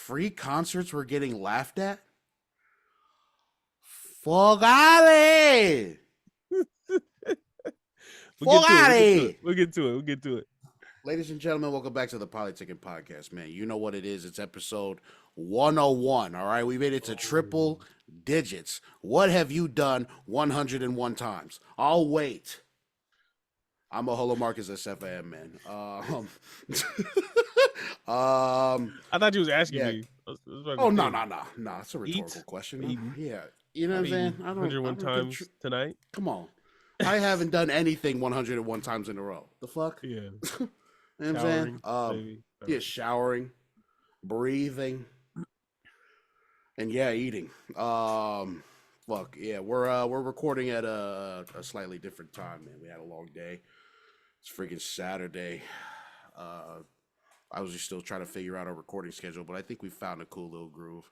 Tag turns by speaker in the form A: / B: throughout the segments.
A: free concerts were getting laughed at? Fogale! Fogale!
B: We'll get to it.
A: Ladies and gentlemen, welcome back to the Polytickin Podcast, man. You know what it is. It's episode 101, all right? We made it to triple digits. What have you done 101 times? I'll wait. I'm a Holo Marcus at Sefa, man.
B: I thought you was asking me.
A: Oh, no. It's a rhetorical question. Yeah. You know what I'm saying?
B: 101 times tonight.
A: Come on. I haven't done anything 101 times in a row. The fuck?
B: Yeah.
A: You know what I'm saying? Yeah, showering, breathing, and eating. Fuck yeah, we're recording at a slightly different time, man. We had a long day. It's freaking Saturday. I was just still trying to figure out our recording schedule, but I think we found a cool little groove,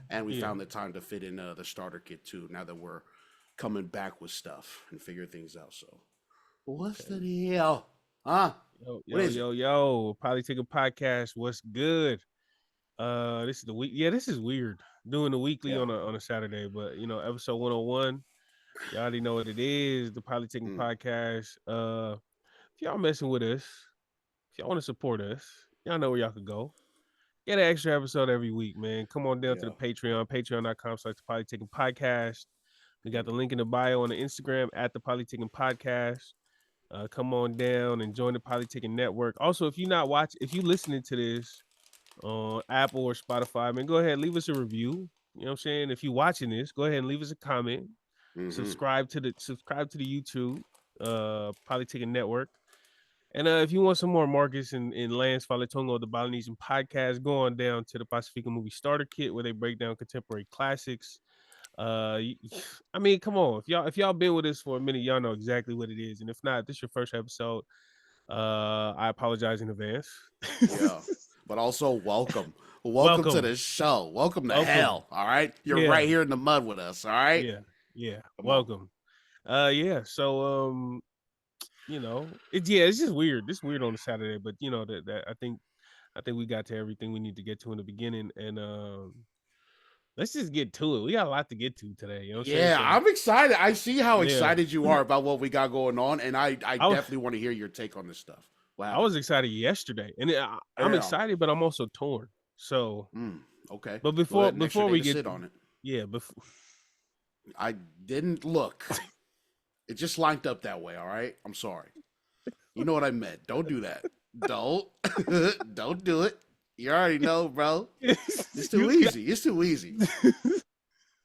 A: and we found the time to fit in the starter kit too. Now that we're coming back with stuff and figure things out. So, what's the deal? Huh?
B: Yo, Polytickin Podcast. What's good? This is the week. Yeah, this is weird doing the weekly on a Saturday, but episode 101. You already know what it is. The Polytickin Podcast. If y'all messing with us, if y'all want to support us, y'all know where y'all could go. Get an extra episode every week, man. Come on down to the Patreon, patreon.com/Polytickin Podcast. We got the link in the bio on the Instagram at the Polytickin Podcast. Come on down and join the Polytickin Network. Also, if you listening to this on Apple or Spotify, man, go ahead and leave us a review. You know what I'm saying? If you're watching this, go ahead and leave us a comment. Subscribe to the YouTube Polytickin Network. And if you want some more Marcus and Lance Falatongo, the Balinesian podcast, go on down to the Pacifica Movie Starter Kit where they break down contemporary classics. I mean, come on. If y'all been with us for a minute, y'all know exactly what it is. And if not, this is your first episode. I apologize in advance.
A: Yeah. But also welcome. Welcome to the show. Welcome to hell. All right. You're right here in the mud with us. All right.
B: Yeah. Welcome. So it's just weird. It's weird on a Saturday, but that I think we got to everything we need to get to in the beginning, and let's just get to it. We got a lot to get to today. You know what I'm saying?
A: I'm excited. I see how excited you are about what we got going on, and I definitely want to hear your take on this stuff. Wow.
B: I was excited yesterday, and I'm excited, but I'm also torn. So
A: okay.
B: But before we get
A: sit on it,
B: before
A: I didn't look. It just lined up that way. All right. I'm sorry. You know what I meant. Don't do that. Don't do it. You already know, bro. It's too easy. It's too easy.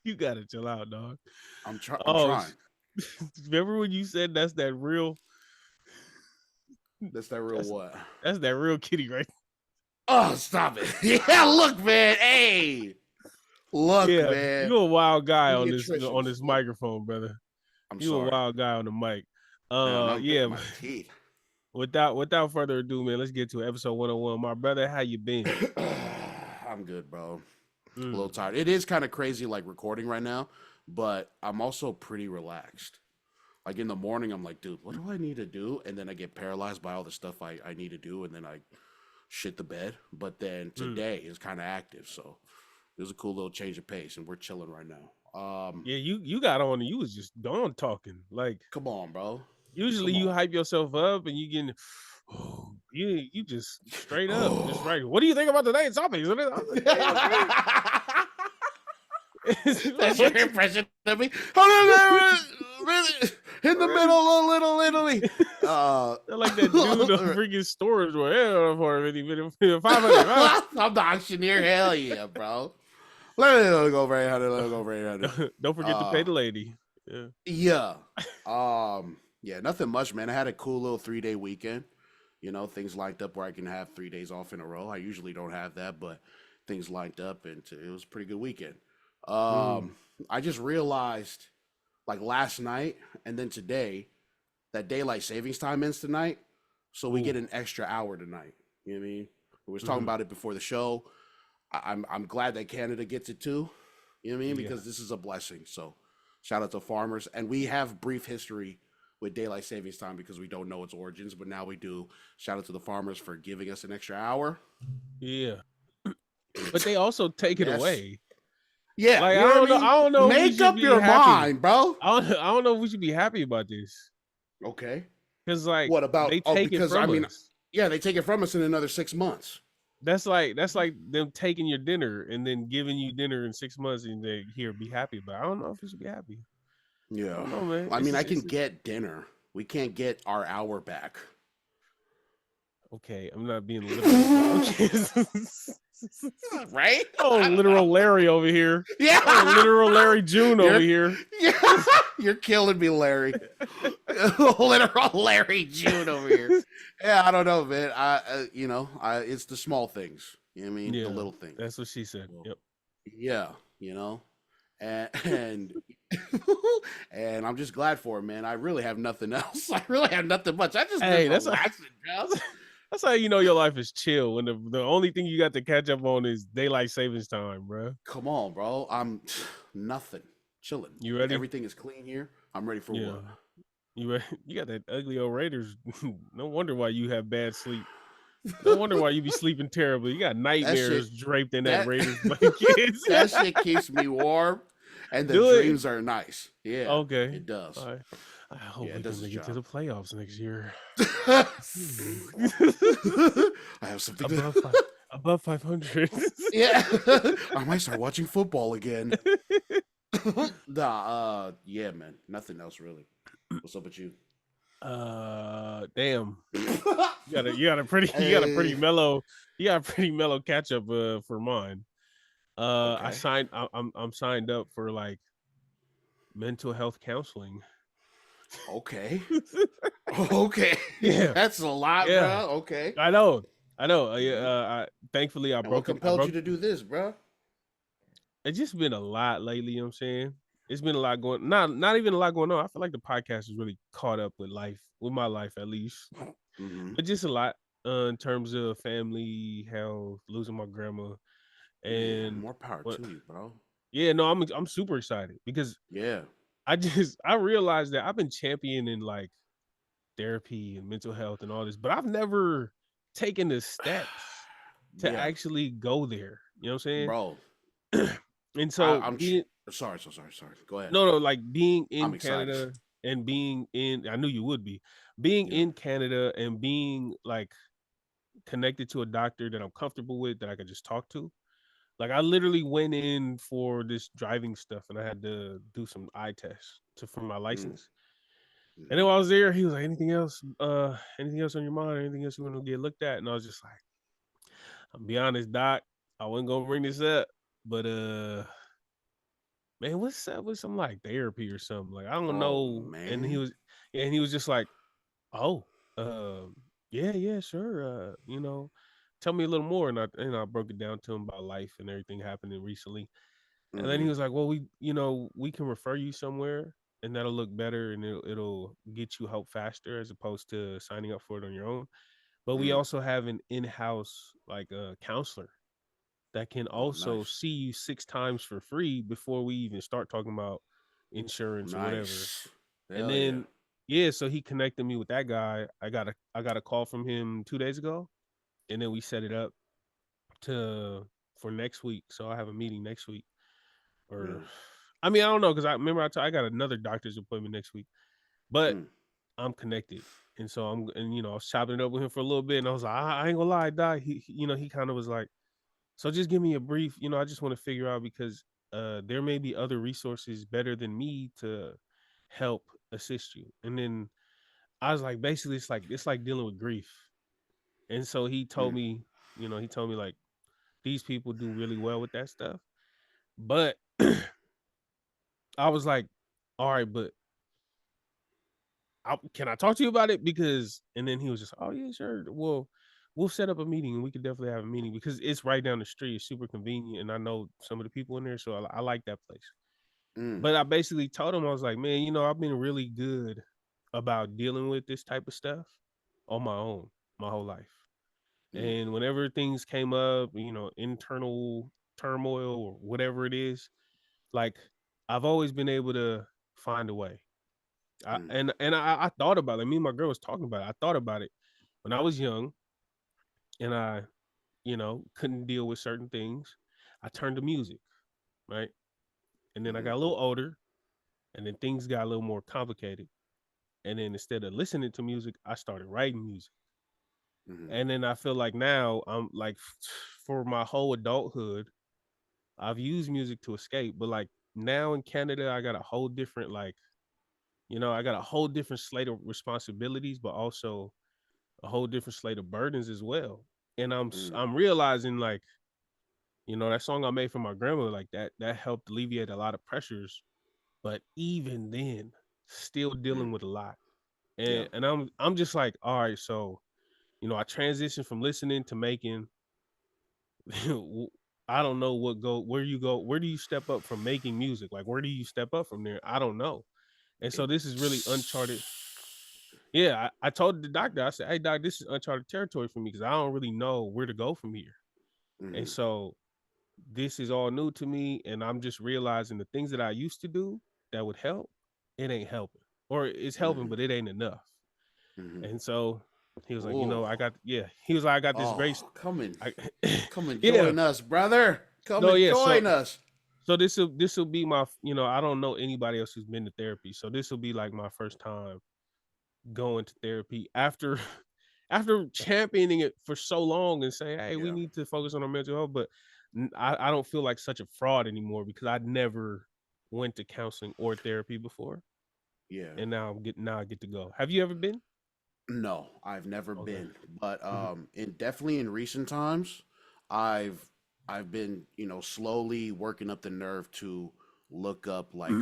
B: You gotta chill out, dog.
A: I'm trying.
B: Remember when you said that's that real
A: what?
B: That's that real kitty, right?
A: Oh, stop it. Yeah, look, man. Hey. Look, man.
B: You're a wild guy on this microphone, brother. You're a wild guy on the mic. Without further ado, man, let's get to episode 101. My brother, how you been?
A: I'm good, bro. A little tired. It is kind of crazy, like, recording right now, but I'm also pretty relaxed. Like, in the morning, I'm like, dude, what do I need to do? And then I get paralyzed by all the stuff I need to do, and then I shit the bed. But then today is kind of active, so it was a cool little change of pace, and we're chilling right now.
B: You got on and you was just done talking. Like,
A: come on, bro.
B: Usually you hype yourself up and you getting you just straight up just right. What do you think about today's topic?
A: That's your impression of me. In the middle of Little Italy.
B: Like that dude on freaking storage for 500.
A: I'm the auctioneer. Hell yeah, bro. Let me go over 800.
B: Don't forget to pay the lady.
A: Yeah. Nothing much, man. I had a cool little 3-day weekend. Things lined up where I can have 3 days off in a row. I usually don't have that, but things lined up, and it was a pretty good weekend. I just realized, like, last night and then today, that daylight savings time ends tonight, so we get an extra hour tonight. You know what I mean? We was talking about it before the show. I'm glad that Canada gets it too. You know what I mean? Because this is a blessing. So shout out to farmers. And we have brief history with daylight savings time because we don't know its origins, but now we do. Shout out to the farmers for giving us an extra hour.
B: Yeah. but they also take it
A: Yes.
B: away.
A: Yeah,
B: Like
A: you know what I
B: I
A: mean?
B: don't know if we
A: Make
B: should
A: up
B: be
A: your
B: happy.
A: mind, bro.
B: I don't know if we should be happy about this.
A: Okay.
B: Cause like
A: What about?
B: they
A: Oh,
B: take it
A: because I
B: from
A: mean,
B: us.
A: yeah, they take it from us in another 6 months.
B: That's like them taking your dinner and then giving you dinner in 6 months and they here be happy. But I don't know if we should be happy. I
A: Yeah.
B: don't know, man.
A: I mean, I can
B: It's just
A: get dinner. We can't get our hour back.
B: okay. I'm not being literal, but okay.
A: Right?
B: Oh,
A: I don't
B: literal
A: know.
B: Larry over here.
A: Yeah.
B: Oh, literal Larry June over
A: You're
B: here.
A: yeah. You're killing me, Larry. Literal Larry June over here. Yeah, I don't know, man. It's the small things. You know what I mean? The
B: Yeah,
A: little things.
B: that's what she said.
A: Well,
B: Yep.
A: yeah, and and I'm just glad for it, man. I really have nothing else. I really have nothing much. I just
B: Hey,
A: been relaxing, bro.
B: that's how you know your life is chill when the only thing you got to catch up on is daylight savings time, bro.
A: Come on, bro. I'm nothing. Chilling.
B: You ready?
A: Everything is clean here. I'm ready for
B: Yeah.
A: what?
B: You got that ugly old Raiders. No wonder why you have bad sleep. No wonder why you be sleeping terribly. You got
A: That shit.
B: nightmares draped in that
A: That
B: Raiders blanket.
A: that shit keeps me warm, and the
B: Do it.
A: dreams are nice. Yeah,
B: Okay.
A: it does.
B: All right. I hope
A: Yeah,
B: we
A: it does
B: can
A: its
B: make it to
A: job.
B: the playoffs next year.
A: I have something
B: above
A: to.
B: above 500.
A: Yeah, I might start watching football again. Yeah, man. Nothing else really. What's up with you?
B: Damn. You got a pretty
A: Hey,
B: mellow catch up for mine.
A: okay,
B: I'm signed up for like mental health counseling.
A: okay, okay.
B: Yeah.
A: That's a lot,
B: Yeah.
A: bro. Okay.
B: I know. I know.
A: Mhm.
B: Thankfully I
A: And what
B: broke it.
A: compelled you to do this, bro?
B: It's just been a lot lately, you know what I'm saying? It's been a lot going not even a lot going on. I feel like the podcast is really caught up with life, with my life at least.
A: Mm-hmm.
B: But just a lot in terms of family, health, losing my grandma,
A: Man,
B: and
A: more power
B: what
A: to you, bro.
B: yeah, no, I'm super excited because
A: Yeah.
B: I realized that I've been championing like therapy and mental health and all this, but I've never taken the steps to
A: Yeah,
B: actually go there. You know what I'm
A: bro.
B: saying? And
A: I,
B: so
A: I'm ch-
B: being
A: sorry, sorry. Go ahead.
B: no, like being
A: I'm
B: in
A: excited.
B: Canada and being in I knew you would be. Being
A: Yeah.
B: in Canada and being like connected to a doctor that I'm comfortable with that I could just talk to. Like I literally went in for this driving stuff and I had to do some eye tests for my
A: Mm,
B: license. And then
A: mm-hmm.
B: while I was there, he was like, anything else on your mind? Anything else you want to get looked at? And I was just like, I'll be honest, Doc, I wasn't gonna bring this up, but man, what's up with some like therapy or something? Like I don't
A: Oh
B: know.
A: man.
B: And he was just like, oh, yeah, sure. Tell me a little more. And I broke it down to him about life and everything happening recently. And then he
A: Mm-hmm.
B: was like, well, we can refer you somewhere and that'll look better and it'll get you help faster as opposed to signing up for it on your own. But we
A: Mm.
B: also have an in-house like a counselor that can
A: Oh,
B: also
A: nice,
B: see you 6 times for free before we even start talking about insurance or whatever.
A: nice.
B: And
A: Hell yeah.
B: then yeah, so he connected me with that guy. I got a call from him 2 days ago, and then we set it up to for next week. So I have a meeting next week, or
A: Mm.
B: I mean I don't know because I remember I got another doctor's appointment next week, but
A: Mm.
B: I'm connected, and so I was chopping it up with him for a little bit, and I was like I ain't gonna lie, Doc. He kind of was like, so just give me a brief. I just want to figure out because there may be other resources better than me to help assist you, and then I was like, basically, it's like dealing with grief. And so
A: Mm.
B: he told me like these people do really well with that stuff. But I was like, all right, but can I talk to you about it? Because and then he was just, oh yeah, sure. Well, we'll set up a meeting and we could definitely have a meeting because it's right down the street. It's super convenient, and I know some of the people in there, so I like that place.
A: Mm.
B: But I basically told him I was like, man, I've been really good about dealing with this type of stuff on my own my whole life.
A: Mm.
B: And whenever things came up, internal turmoil or whatever it is, like I've always been able to find a way.
A: Mm.
B: I thought about it. Me and my girl was talking about it. I thought about it when I was young, and I couldn't deal with certain things, I turned to music, right? And then I
A: Mm-hmm.
B: got a little older, and then things got a little more complicated. And then instead of listening to music, I started writing music.
A: Mm-hmm.
B: And then I feel like now I'm like, for my whole adulthood, I've used music to escape. But like now in Canada, I got a whole different I got a whole different slate of responsibilities, but also a whole different slate of burdens as well. And
A: Mm-hmm.
B: I'm realizing like, that song I made for my grandma, like that helped alleviate a lot of pressures. But even then, still
A: Mm-hmm.
B: dealing with a lot.
A: Yeah.
B: And I'm just like, all right, so I transitioned from listening to making. I don't know where do you step up from making music? Like where do you step up from there? I don't know. And so this is really uncharted.
A: It's.
B: Yeah, I told the doctor, I said, "Hey doc, this is uncharted territory for me because I don't really know where to go from here." And
A: Mm-hmm.
B: so this is all new to me, and I'm just realizing the things that I used to do that would help, it ain't helping. Or it's helping,
A: Mm-hmm.
B: but it ain't enough.
A: Mm-hmm.
B: And so he was like,
A: Oh.
B: he was like, I got this great
A: Oh, come and
B: I
A: come and
B: yeah.
A: join us, brother. Come
B: No,
A: and
B: yeah. So
A: join us.
B: so this will be my, I don't know anybody else who's been to therapy. So this will be like my first time going to therapy after after championing it for so long and saying, "Hey, we
A: Yeah.
B: need to focus on our mental health," but I don't feel like such a fraud anymore because I never went to counseling or therapy before,
A: Yeah.
B: and now I get to go. Have you ever been?
A: No, I've never
B: Okay.
A: been, but
B: Mhm.
A: in definitely in recent times, I've I've been slowly working up the nerve to look up like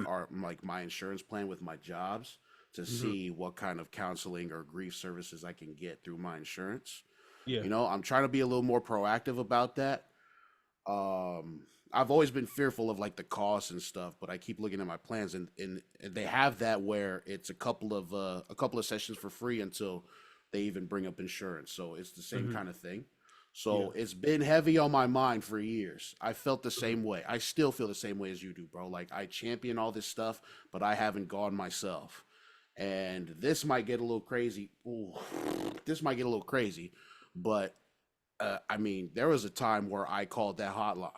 A: my insurance plan with my jobs to
B: Mhm.
A: see what kind of counseling or grief services I can get through my insurance.
B: Yeah.
A: I'm trying to be a little more proactive about that. um I've always been fearful of like the costs and stuff, but I keep looking at my plans, and they have that where it's a couple of sessions for free until they even bring up insurance. So it's the same
B: Mhm.
A: kind of thing.
B: Yeah.
A: So it's been heavy on my mind for years. I felt the
B: Mhm.
A: same way. I still feel the same way as you do, bro. Like I champion all this stuff, but I haven't gone myself. And this might get a little crazy. Ooh, this might get a little crazy, but I mean, there was a time where I called that hotline.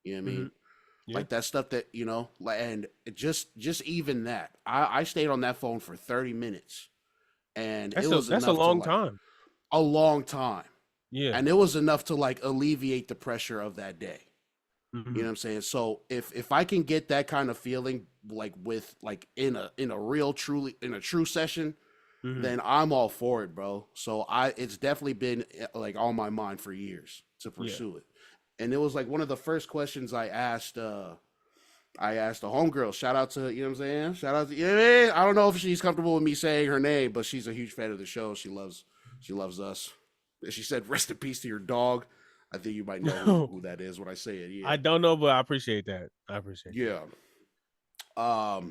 A: You know what I mean?
B: Mhm. Yeah.
A: Like that stuff that and just even that, I stayed on that phone for 30 minutes, and it was
B: That's a
A: enough to
B: long
A: like
B: time.
A: a long time,
B: Yeah.
A: and it was enough to like alleviate the pressure of that day. You know
B: Mhm.
A: what I'm saying? So if I can get that kind of feeling like with like in a real truly in a true session,
B: Mhm.
A: then I'm all for it, bro. So it's definitely been like on my mind for years to
B: Yeah.
A: pursue it. And it was like one of the first questions I asked a homegirl. Shout out to, you know what I'm saying? Shout out to, you know what I mean? I don't know if she's comfortable with me saying her name, but she's a huge fan of the show. She loves us. She said, "Rest in peace to your dog." I think you might know who that is when I say it.
B: I
A: Yeah.
B: don't know, but I appreciate that. I appreciate that.
A: Yeah.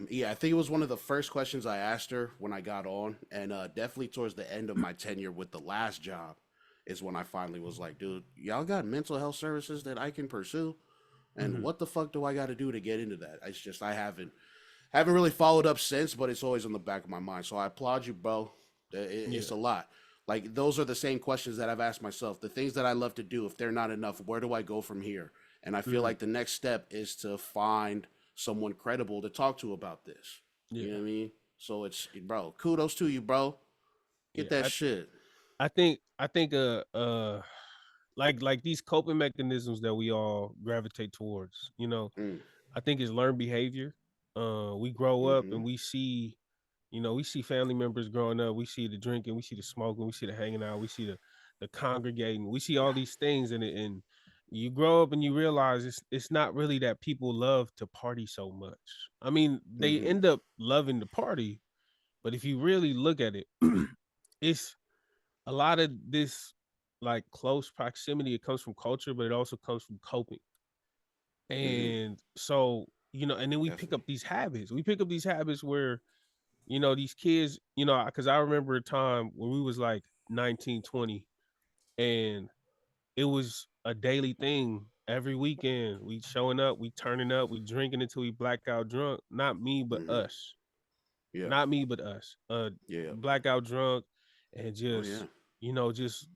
A: Yeah, I think it was one of the first questions I asked her when I got on, and definitely towards the end of my tenure with the last job is when I finally was like, dude, y'all got mental health services that I can pursue, and
B: Mhm.
A: what the fuck do I got to do to get into that? It's just I haven't really followed up since, but it's always on the back of my mind. So I applaud you, bro. It's
B: Yeah.
A: a lot. Like those are the same questions that I've asked myself. The things that I love to do, if they're not enough, where do I go from here? And I feel
B: Mhm.
A: like the next step is to find someone credible to talk to about this. You know
B: Yeah.
A: what I mean? So it's, bro, kudos to you, bro. Get
B: Yeah.
A: that shit.
B: I think like these coping mechanisms that we all gravitate towards,
A: Mm,
B: I think is learned behavior. We grow up
A: mm-hmm.
B: and we see family members growing up. We see the drinking, we see the smoking, we see the hanging out, we see the congregating, we see all these things, and you grow up and you realize it's not really that people love to party so much. I mean, they
A: Mm-hmm.
B: end up loving the party, but if you really look at it, it's a lot of this like close proximity. It comes from culture, but it also comes from coping.
A: Mm-hmm.
B: And so, and then we pick up
A: Definitely.
B: these habits. We pick up these habits where, these kids, because I remember a time when we was like 19, 20, and it was a daily thing. Every weekend, we showing up, we turning up, we drinking until we blackout drunk. Not me, but
A: Mm-hmm.
B: us.
A: Yeah.
B: Not me, but us.
A: Yeah.
B: Blackout drunk, and
A: Oh yeah.
B: just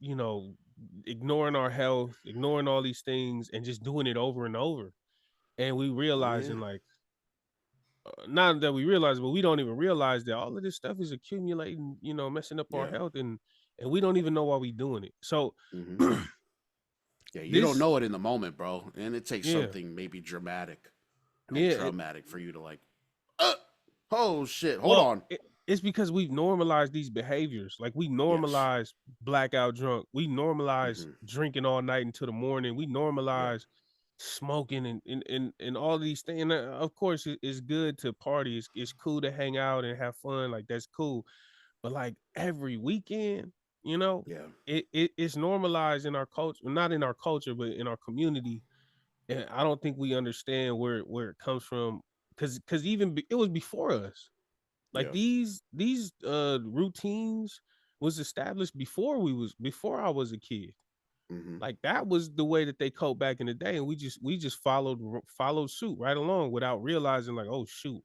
B: ignoring our health, ignoring all these things, and just doing it over and over. And we
A: Oh yeah.
B: realizing like, not that we realize, but we don't even realize that all of this stuff is accumulating, messing up our
A: Yeah.
B: health, and we don't even know why we doing it. So
A: Hmm. Yeah, you don't
B: this,
A: know it in the moment, bro, and it takes
B: yeah,
A: something maybe dramatic and
B: yeah,
A: traumatic for you to like, uh, oh shit, hold
B: well,
A: on.
B: it's because we've normalized these behaviors. Like we
A: Yes.
B: normalize blackout drunk. We normalize
A: Hmm.
B: drinking all night into the morning. We
A: Yeah.
B: normalize smoking and all these things. And of course, it's good to party. It's cool to hang out and have fun. Like that's cool. But like every weekend, you know,
A: Yeah.
B: it's normalized in our culture. Not in our culture, but in our community. And I don't think we understand where it comes from. Because it was before us. Like
A: Yeah.
B: these routines was established before I was a kid.
A: Hmm.
B: Like that was the way that they coped back in the day, and we just followed suit right along without realizing like, oh shoot,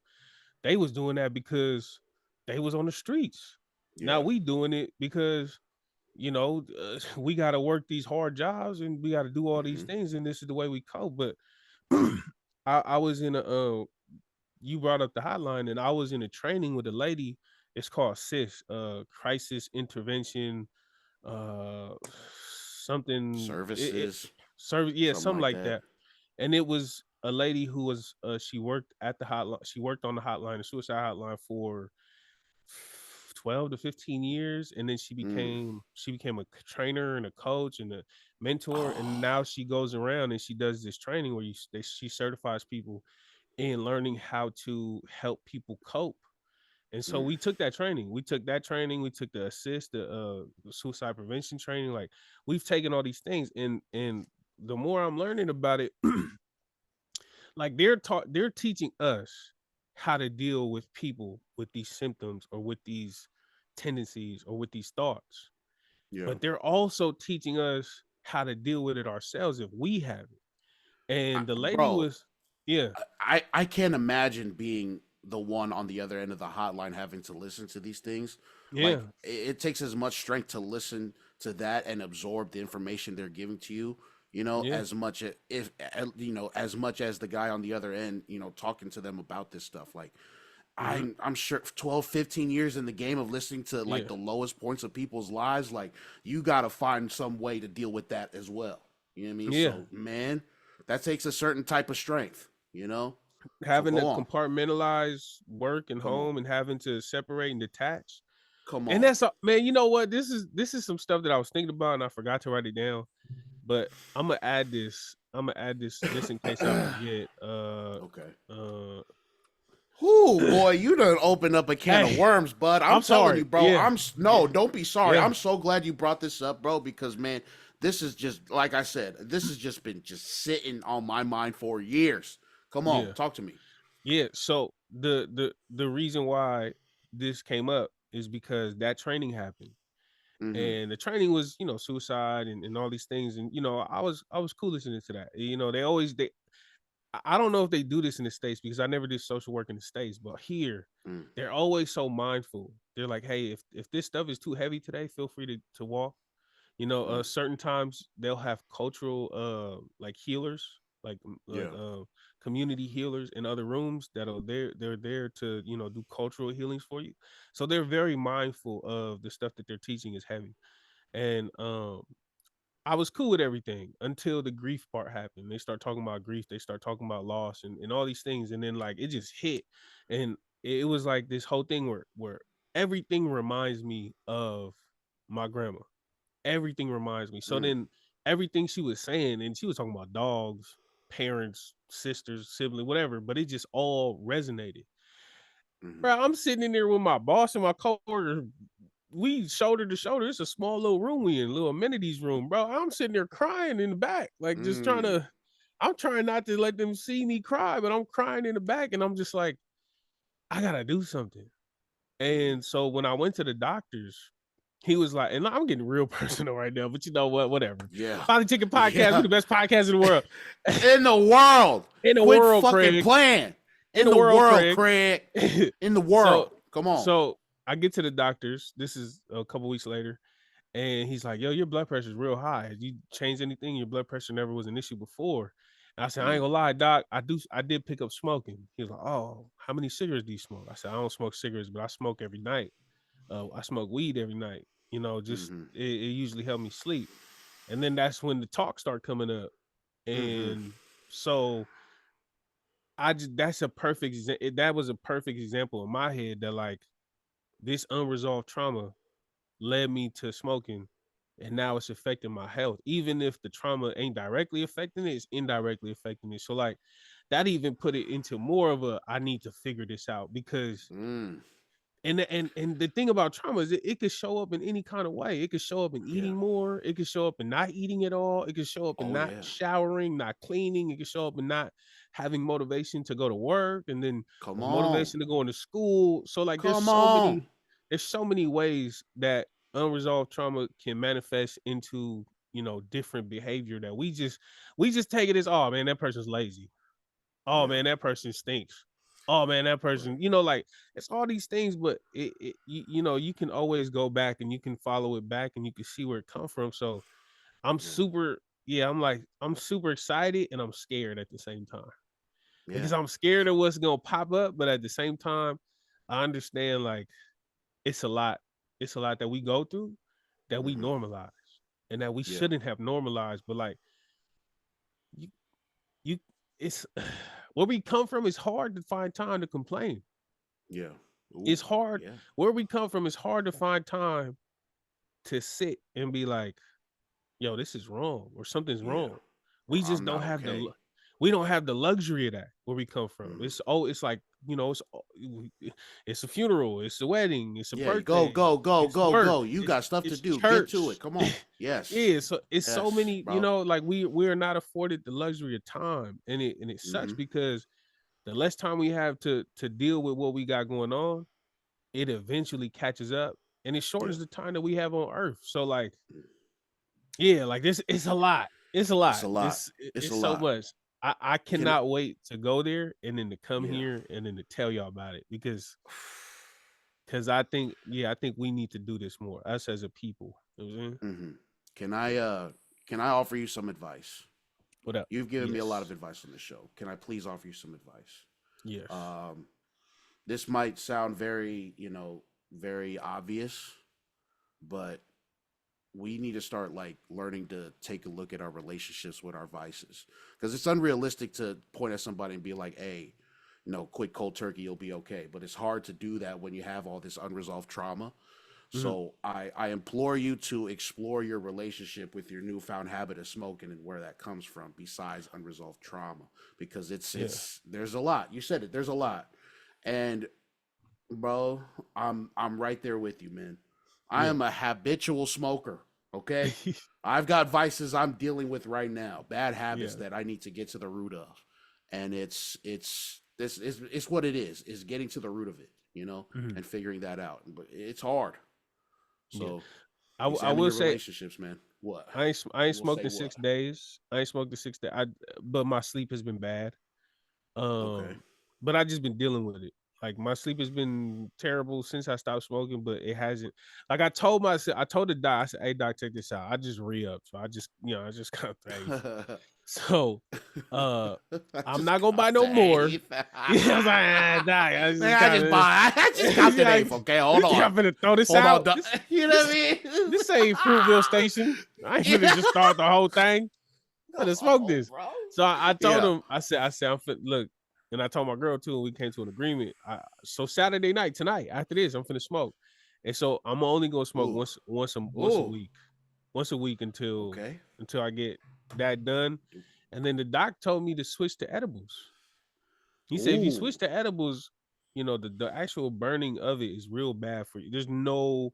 B: they was doing that because they was on the streets. Now
A: Yeah.
B: we doing it because we got to work these hard jobs and we got to do all these
A: Hmm.
B: things, and this is the way we cope. But I was in a you brought up the hotline, and I was in a training with a lady. It's called CIS, crisis intervention, uh, something,
A: Services,
B: service, yeah,
A: something
B: something
A: like
B: like
A: that.
B: that. And it was a lady who was, she worked at the hotline. She worked on the hotline, the suicide hotline, for 12 to 15 years, and then
A: Mm.
B: she became a trainer and a coach and a mentor, and
A: Oh.
B: now she goes around and she does this training where she certifies people in learning how to help people cope. And so
A: Mm.
B: we took that training. We took that training. We took the assist, the suicide prevention training. Like we've taken all these things, and the more I'm learning about it, like they're teaching us how to deal with people with these symptoms or with these tendencies or with these thoughts.
A: Yeah.
B: But they're also teaching us how to deal with it ourselves if we have it. And the lady
A: Bro,
B: was, yeah,
A: I can't imagine being the one on the other end of the hotline having to listen to these things.
B: yeah,
A: Like it takes as much strength to listen to that and absorb the information they're giving to you.
B: yeah,
A: As much if as much as the guy on the other end, talking to them about this stuff. Like
B: mhm,
A: I'm sure 12, 15 years in the game of listening to like
B: yeah,
A: the lowest points of people's lives, like you got to find some way to deal with that as well. You know what I mean?
B: yeah.
A: So, man, that takes a certain type of strength. So
B: Having
A: go
B: to
A: on.
B: compartmentalize work and
A: Come on.
B: home and having to separate and detach.
A: Come
B: And
A: on.
B: that's man, you know what? This is some stuff that I was thinking about and I forgot to write it down. But I'm gonna add this. I'm gonna add this just in case I forget.
A: Okay.
B: Uh
A: Whoo, boy, you done opened up a can of
B: hey,
A: worms, bud. I'm
B: I'm
A: telling you,
B: sorry.
A: bro.
B: Yeah.
A: No, don't be sorry.
B: Yeah.
A: I'm so glad you brought this up, bro, because man, this is just like I said, this has just been just sitting on my mind for years. Come on,
B: Yeah.
A: talk to me.
B: Yeah. So the reason why this came up is because that training happened.
A: Mm-hmm.
B: And the training was, suicide and all these things. And I was cool listening to that. I don't know if they do this in the States because I never did social work in the States, but here
A: Mm.
B: they're always so mindful. They're like, hey, if this stuff is too heavy today, feel free to walk.
A: Mm.
B: Certain times they'll have cultural like healers, like
A: Yeah.
B: community healers in other rooms they're there to do cultural healings for you. So they're very mindful of the stuff that they're teaching is heavy. And I was cool with everything until the grief part happened. They start talking about grief, they start talking about loss and all these things. And then like it just hit. And it was like this whole thing where everything reminds me of my grandma. Everything reminds me. So
A: Mm.
B: then everything she was saying, and she was talking about dogs, parents, sisters, sibling, whatever, but it just all resonated.
A: Mm-hmm.
B: Bro, I'm sitting in there with my boss and my coworker. We shoulder to shoulder. It's a small little room we in, little amenities room, bro. I'm sitting there crying in the back, like just trying
A: Mm.
B: to. I'm trying not to let them see me cry, but I'm crying in the back, and I'm just like, I gotta do something.
A: Mm-hmm.
B: And so when I went to the doctors, he was like, and I'm getting real personal right now, but you know what? Whatever.
A: Yeah.
B: Polytickin Podcast, we
A: Yeah.
B: the best podcast in the world.
A: In the world.
B: In the
A: Quit
B: world,
A: fucking
B: Craig.
A: playing.
B: In
A: In
B: the
A: the
B: world,
A: world,
B: Craig.
A: Craig. In the
B: so
A: world. Come on.
B: so I get to the doctors. This is a couple weeks later, And he's like, "Yo, your blood pressure is real high. Have you changed anything? Your blood pressure never was an issue before." And I said, "I ain't
A: Mm,
B: gonna lie, doc. I did pick up smoking." He was like, "Oh, how many cigarettes do you smoke?" I said, "I don't smoke cigarettes, but I smoke every night. I smoke weed every night. You know, just
A: mm-hmm,
B: it usually help me sleep." And then that's when the talk start coming up.
A: mm-hmm.
B: And so I just that was a perfect example in my head that like this unresolved trauma led me to smoking, and now it's affecting my health. Even if the trauma ain't directly affecting it, it's indirectly affecting it. So like that even put it into more of a I need to figure this out because
A: Mm,
B: and the thing about trauma is it could show up in any kind of way. It could show up in
A: yeah.
B: eating more. It could show up in not eating at all. It could show up in
A: Oh
B: not
A: yeah.
B: showering, not cleaning. It could show up in not having motivation to go to work and then
A: Come on.
B: motivation to go into school. So like
A: Come on.
B: there's so many ways that unresolved trauma can manifest into, you know, different behavior that we just take it as, oh man, that person's lazy. Oh
A: Yeah.
B: man, that person stinks. Oh man, that
A: Right.
B: person, like it's all these things, but you can always go back and you can follow it back and you can see where it come from. So I'm
A: Yeah.
B: super, yeah, I'm super excited and I'm scared at the same time
A: Yeah.
B: because I'm scared of what's gonna pop up, but at the same time, I understand like it's a lot, it's a lot that we go through that we
A: Mm-hmm.
B: normalize and that we
A: Yeah.
B: shouldn't have normalized, but like you, you, it's where we come from. It's hard to find time to complain.
A: Yeah. Ooh.
B: It's hard
A: Yeah.
B: where we come from. It's hard to find time to sit and be like, "Yo, this is wrong," or "Something's
A: Yeah.
B: wrong."
A: Or
B: We just
A: I'm
B: don't
A: not
B: have
A: okay.
B: we don't have the luxury of that where we come from.
A: Mm-hmm.
B: It's like it's a funeral, it's a wedding, it's a
A: Yeah. Go.
B: birthday,
A: Go. Go.
B: it's
A: Go.
B: work,
A: Go. You got stuff to
B: it's
A: do. Get to it.
B: church.
A: Come on. Yes.
B: Yeah, so it's so
A: Yes,
B: many,
A: bro.
B: like we're not afforded the luxury of time, and it sucks
A: Mm-hmm.
B: because the less time we have to deal with what we got going on, it eventually catches up and it
A: Yeah.
B: shortens the time that we have on earth. So like, yeah, like this it's a lot. It's a
A: It's
B: lot.
A: a lot. It's a
B: It's so
A: lot.
B: much. I
A: Can
B: cannot wait to go there and then to come
A: yeah.
B: here and then to tell y'all about it because I think, yeah, I think we need to do this more, us as a people. You know what I'm saying?
A: Mm-hmm. Can I can I offer you some advice?
B: What up?
A: You've given me a lot of
B: Yes.
A: advice on the show. Can I please offer you some advice?
B: Yes.
A: Um, this might sound very, very obvious, but we need to start like learning to take a look at our relationships with our vices because it's unrealistic to point at somebody and be like, hey, quit cold turkey, you'll be okay. But it's hard to do that when you have all this unresolved trauma.
B: Mhm.
A: So I implore you to explore your relationship with your newfound habit of smoking and where that comes from besides unresolved trauma, because
B: Yeah.
A: there's a lot. You said it, there's a lot. And bro, I'm right there with you, man. I
B: Yeah.
A: am a habitual smoker, okay? I've got vices I'm dealing with right now, bad habits
B: Yeah.
A: that I need to get to the root of. And it's what it is getting to the root of it,
B: Mhm.
A: and figuring that out. But it's hard.
B: Yeah.
A: So
B: I
A: examine
B: will
A: your
B: say
A: relationships, man. What?
B: I ain't
A: We'll
B: smoked
A: say
B: in
A: what?
B: 6 days. I ain't smoked in 6 days. But my sleep has been bad.
A: Okay.
B: But I just been dealing with it. Like my sleep has been terrible since I stopped smoking, but it hasn't. Like I told the doc, I said, "Hey doc, check this out. I just re up, so I just got faith. So, uh,
A: I
B: I'm
A: just
B: not gonna buy
A: got
B: no
A: the
B: more."
A: eighth.
B: Yeah, I was like, doc, I
A: Man,
B: just kind of,
A: I just got the
B: yeah,
A: eighth. Okay, hold
B: I'm
A: on.
B: finna throw this
A: Hold on.
B: out.
A: Doc. You know what
B: This,
A: I
B: this ain't Fruitville Station. I ain't
A: mean?
B: finna just start the whole thing. I'm
A: Come
B: finna smoke
A: on,
B: this.
A: bro.
B: So I told
A: Yeah.
B: him, I said, I'm finna look, and I told my girl too, and we came to an agreement. So Saturday night tonight, after this, I'm finna smoke, and so I'm only gonna smoke
A: Ooh.
B: once a
A: Ooh.
B: week, until
A: Okay.
B: I get that done. And then the doc told me to switch to edibles. He said if you
A: Ooh.
B: switch to edibles, the actual burning of it is real bad for you. There's no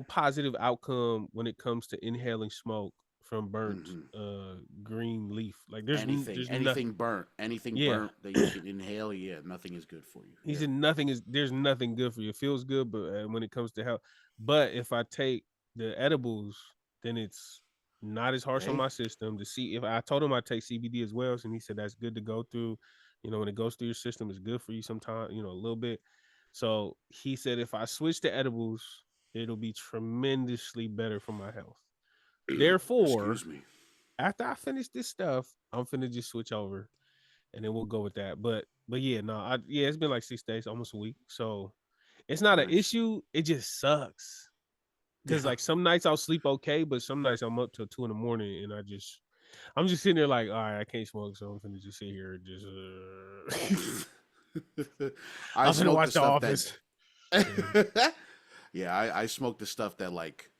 B: positive outcome when it comes to inhaling smoke from burnt
A: Mm-hmm.
B: green leaf. Like
A: Anything,
B: there's nothing.
A: anything burnt, anything
B: Yeah.
A: burnt that you can inhale. Yeah, nothing is good for you.
B: He
A: Yeah.
B: said there's nothing good for you. It feels good, but when it comes to health, but if I take the edibles, then it's not as harsh on
A: Okay.
B: my system. To see if I told him I take CBD as well, and he said that's good to go through. When it goes through your system, it's good for you sometimes. A little bit. So he said if I switch to edibles, it'll be tremendously better for my health. Therefore,
A: Excuse me.
B: after I finish this stuff, I'm finna just switch over and then we'll go with that. But yeah, no, it's been like 6 days, almost a week. So it's not an
A: Nice.
B: issue. It just sucks. Cause
A: Yeah.
B: like some nights I'll sleep okay, but some nights I'm up till 2 in the morning and I'm just sitting there like, all right, I can't smoke, so I'm finna just sit here and just
A: I
B: I'm finna
A: smoke the
B: watch The
A: stuff that.
B: Office. Yeah.
A: Yeah, I smoke the stuff that like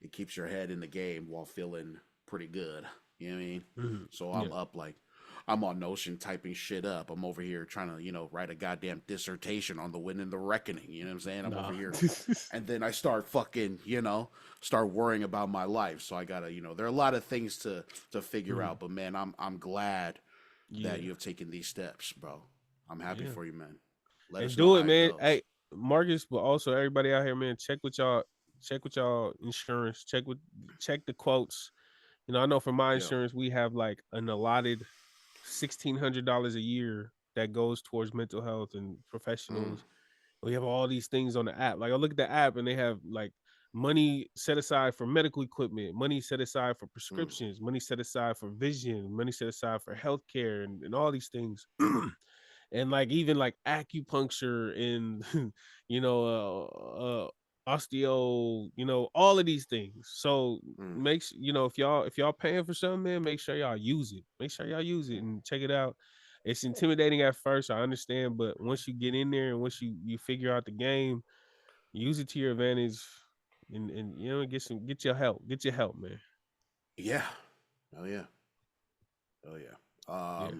A: it keeps your head in the game while feeling pretty good. You know what I mean?
B: Mhm.
A: So
B: Yeah.
A: I'm up like I'm on Notion typing shit up. I'm over here trying to write a goddamn dissertation on the win and the reckoning. You know what I'm saying? I'm over
B: Nah.
A: here, and then I start fucking start worrying about my life. So I gotta there are a lot of things to figure
B: Mhm.
A: out. But man, I'm glad that
B: Yeah.
A: you have taken these steps, bro. I'm happy
B: Yeah.
A: for you, man. Let
B: And
A: us know
B: do
A: how
B: it,
A: it
B: man.
A: goes.
B: Hey, Marcus, but also everybody out here, man. Check with y'all insurance. Check the quotes. I know for my
A: Yeah.
B: insurance, we have like an allotted $1,600 a year that goes towards mental health and
A: Mm,
B: professionals. We have all these things on the app. Like I look at the app and they have like money set aside for medical equipment, money set aside for
A: mm,
B: prescriptions, money set aside for vision, money set aside for healthcare and all these things. And like even like acupuncture and you know osteo, all of these things. So
A: mm,
B: if y'all paying for something, man, make sure y'all use it. Make sure y'all use it and check it out. It's intimidating at first, I understand, but once you get in there and once you figure out the game, use it to your advantage and get your help, man.
A: yeah. Oh yeah. Oh yeah.
B: Yeah.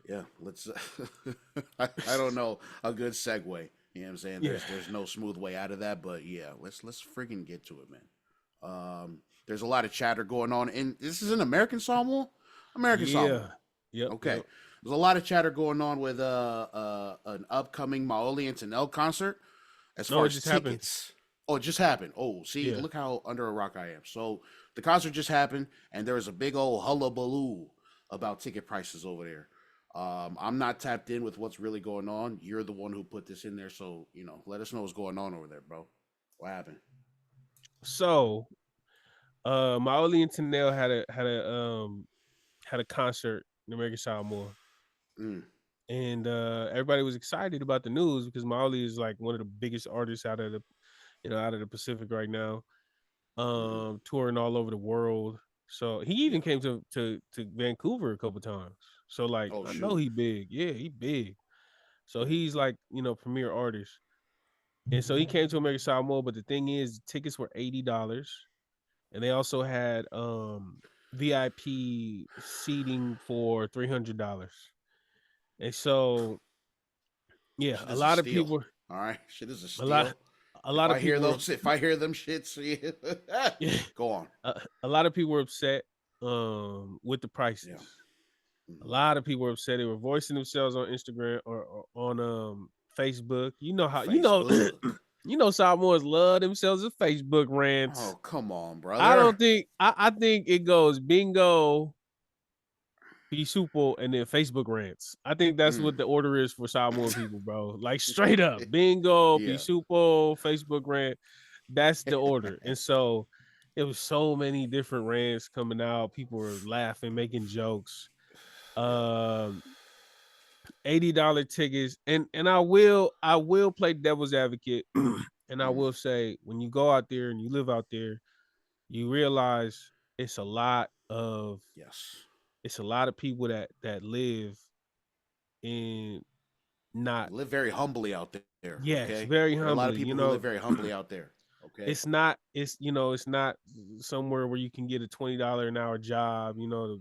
A: Yeah. Let's. I don't know a good segue. You know what I'm saying?
B: Yeah.
A: There's no smooth way out of that, but yeah, let's friggin' get to it, man. There's a lot of chatter going on, and this is an American Samoa. American
B: Yeah.
A: Samoa.
B: Yep.
A: Okay.
B: Yep.
A: There's a lot of chatter going on with an upcoming Maoli and Tanel concert. As
B: No,
A: far
B: it
A: as
B: just happened.
A: tickets, oh, it just happened. Oh, see,
B: Yeah.
A: look how under a rock I am. So the concert just happened, and there was a big old hullabaloo about ticket prices over there. I'm not tapped in with what's really going on. You're the one who put this in there, so let us know what's going on over there, bro. What happened?
B: So Maoli and Tanel had a concert in American Samoa.
A: Mm,
B: And everybody was excited about the news because Maoli is like one of the biggest artists out of the Pacific right now,
A: mm-hmm.
B: touring all over the world. So he even
A: Yeah.
B: came to Vancouver a couple times. So like
A: Oh
B: I know
A: shoot.
B: he big. Yeah, he big. So
A: Mm,
B: he's like, premier artist. And so he came to American Samoa, but the thing is tickets were $80. And they also had VIP seating for $300. And so yeah,
A: shit
B: a
A: is a
B: lot of
A: steal.
B: people
A: All right, shit is a
B: a lot
A: steal.
B: a lot of people were
A: If I hear them shits,
B: yeah,
A: go on.
B: a lot of people were upset with the prices.
A: Yeah.
B: A
A: Mm-hmm.
B: lot of people were upset. They were voicing themselves on Instagram or on Facebook. You know how
A: Facebook.
B: Samoans love themselves as Facebook rants.
A: Oh, come on,
B: I
A: brother.
B: don't think I think it goes bingo, be super, and then Facebook rants. I think that's
A: Mm.
B: what the order is for Samoan people, bro. Like straight up, bingo, be
A: Yeah.
B: super, Facebook rant. That's the order. And so it was so many different rants coming out. People were laughing, making jokes.
A: Yeah.
B: Um, $80 tickets. And I will play devil's advocate. And I
A: Mm.
B: will say when you go out there and you live out there, you realize it's a lot of
A: Yes.
B: people that live in not
A: Live very humbly out there, okay?
B: yes, very
A: There are a lot of
B: humbly.
A: people who live very humbly out there, okay?
B: It's not somewhere where you can get a $20 an hour job.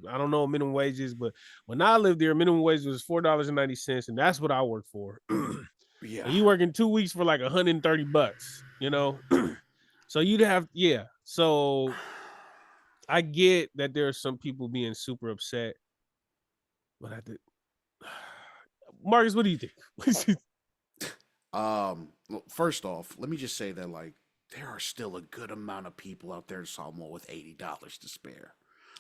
B: I don't know minimum wages, but when I lived there, minimum wage was $4.90, and that's what I worked for. And
A: Yeah.
B: you working 2 weeks for like $130. So you'd have So I get that there are some people being super upset, but I did. Marcus, what do you think?
A: Well, first off, let me just say that like there are still a good amount of people out there in Samoa with $80 to spare.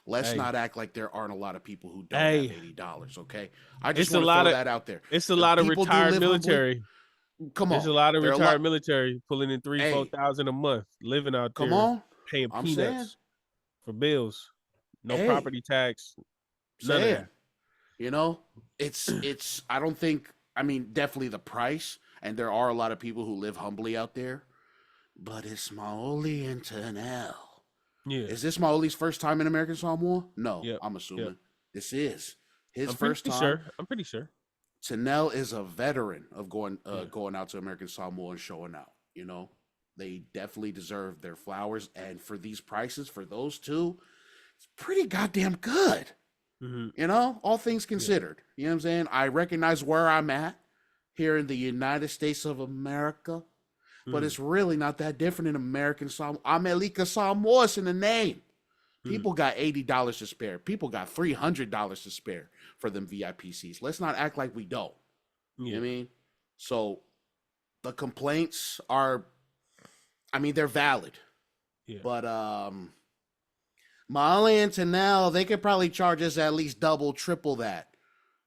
A: Let's
B: hey,
A: not act like there aren't a lot of people who don't have
B: hey,
A: $80, okay? I just
B: it's a
A: want to
B: lot
A: throw
B: of
A: that out there.
B: it's a lot of
A: People do
B: retired
A: live humbly.
B: military.
A: Come
B: There's
A: on,
B: a lot of
A: there are a lot.
B: retired military pulling in 3, 4
A: Hey,
B: thousand a month, living out
A: come
B: there,
A: on.
B: paying
A: I'm saying,
B: peanuts for bills, no
A: hey,
B: property tax, none of
A: saying,
B: that.
A: you know, it's. I don't think. I mean, definitely the price, and there are a lot of people who live humbly out there. But it's Maoli and Tanel.
B: Yeah,
A: Is this Maoli's first time in American Samoa? No,
B: yep,
A: I'm
B: yep.
A: assuming this is his
B: I'm pretty
A: first time.
B: sure. I'm pretty sure.
A: Tanel is a veteran of
B: Yeah.
A: going out to American Samoa and showing out. You know, they definitely deserve their flowers, and for these prices, for those two, it's pretty goddamn good.
B: Mm-hmm.
A: You know, all things
B: Yeah.
A: considered. You know what I'm saying? I recognize where I'm at here in the United States of America, but
B: Mm-hmm.
A: it's really not that different in American Samoa. America Samoa's in the name.
B: Mm-hmm.
A: People got $80 to spare. People got $300 to spare for them VIP seats. Let's not act like we don't. You know
B: Yeah.
A: what I mean? So the complaints are, I mean, they're valid.
B: Yeah.
A: But Molly and Tanel, they could probably charge us at least double, triple that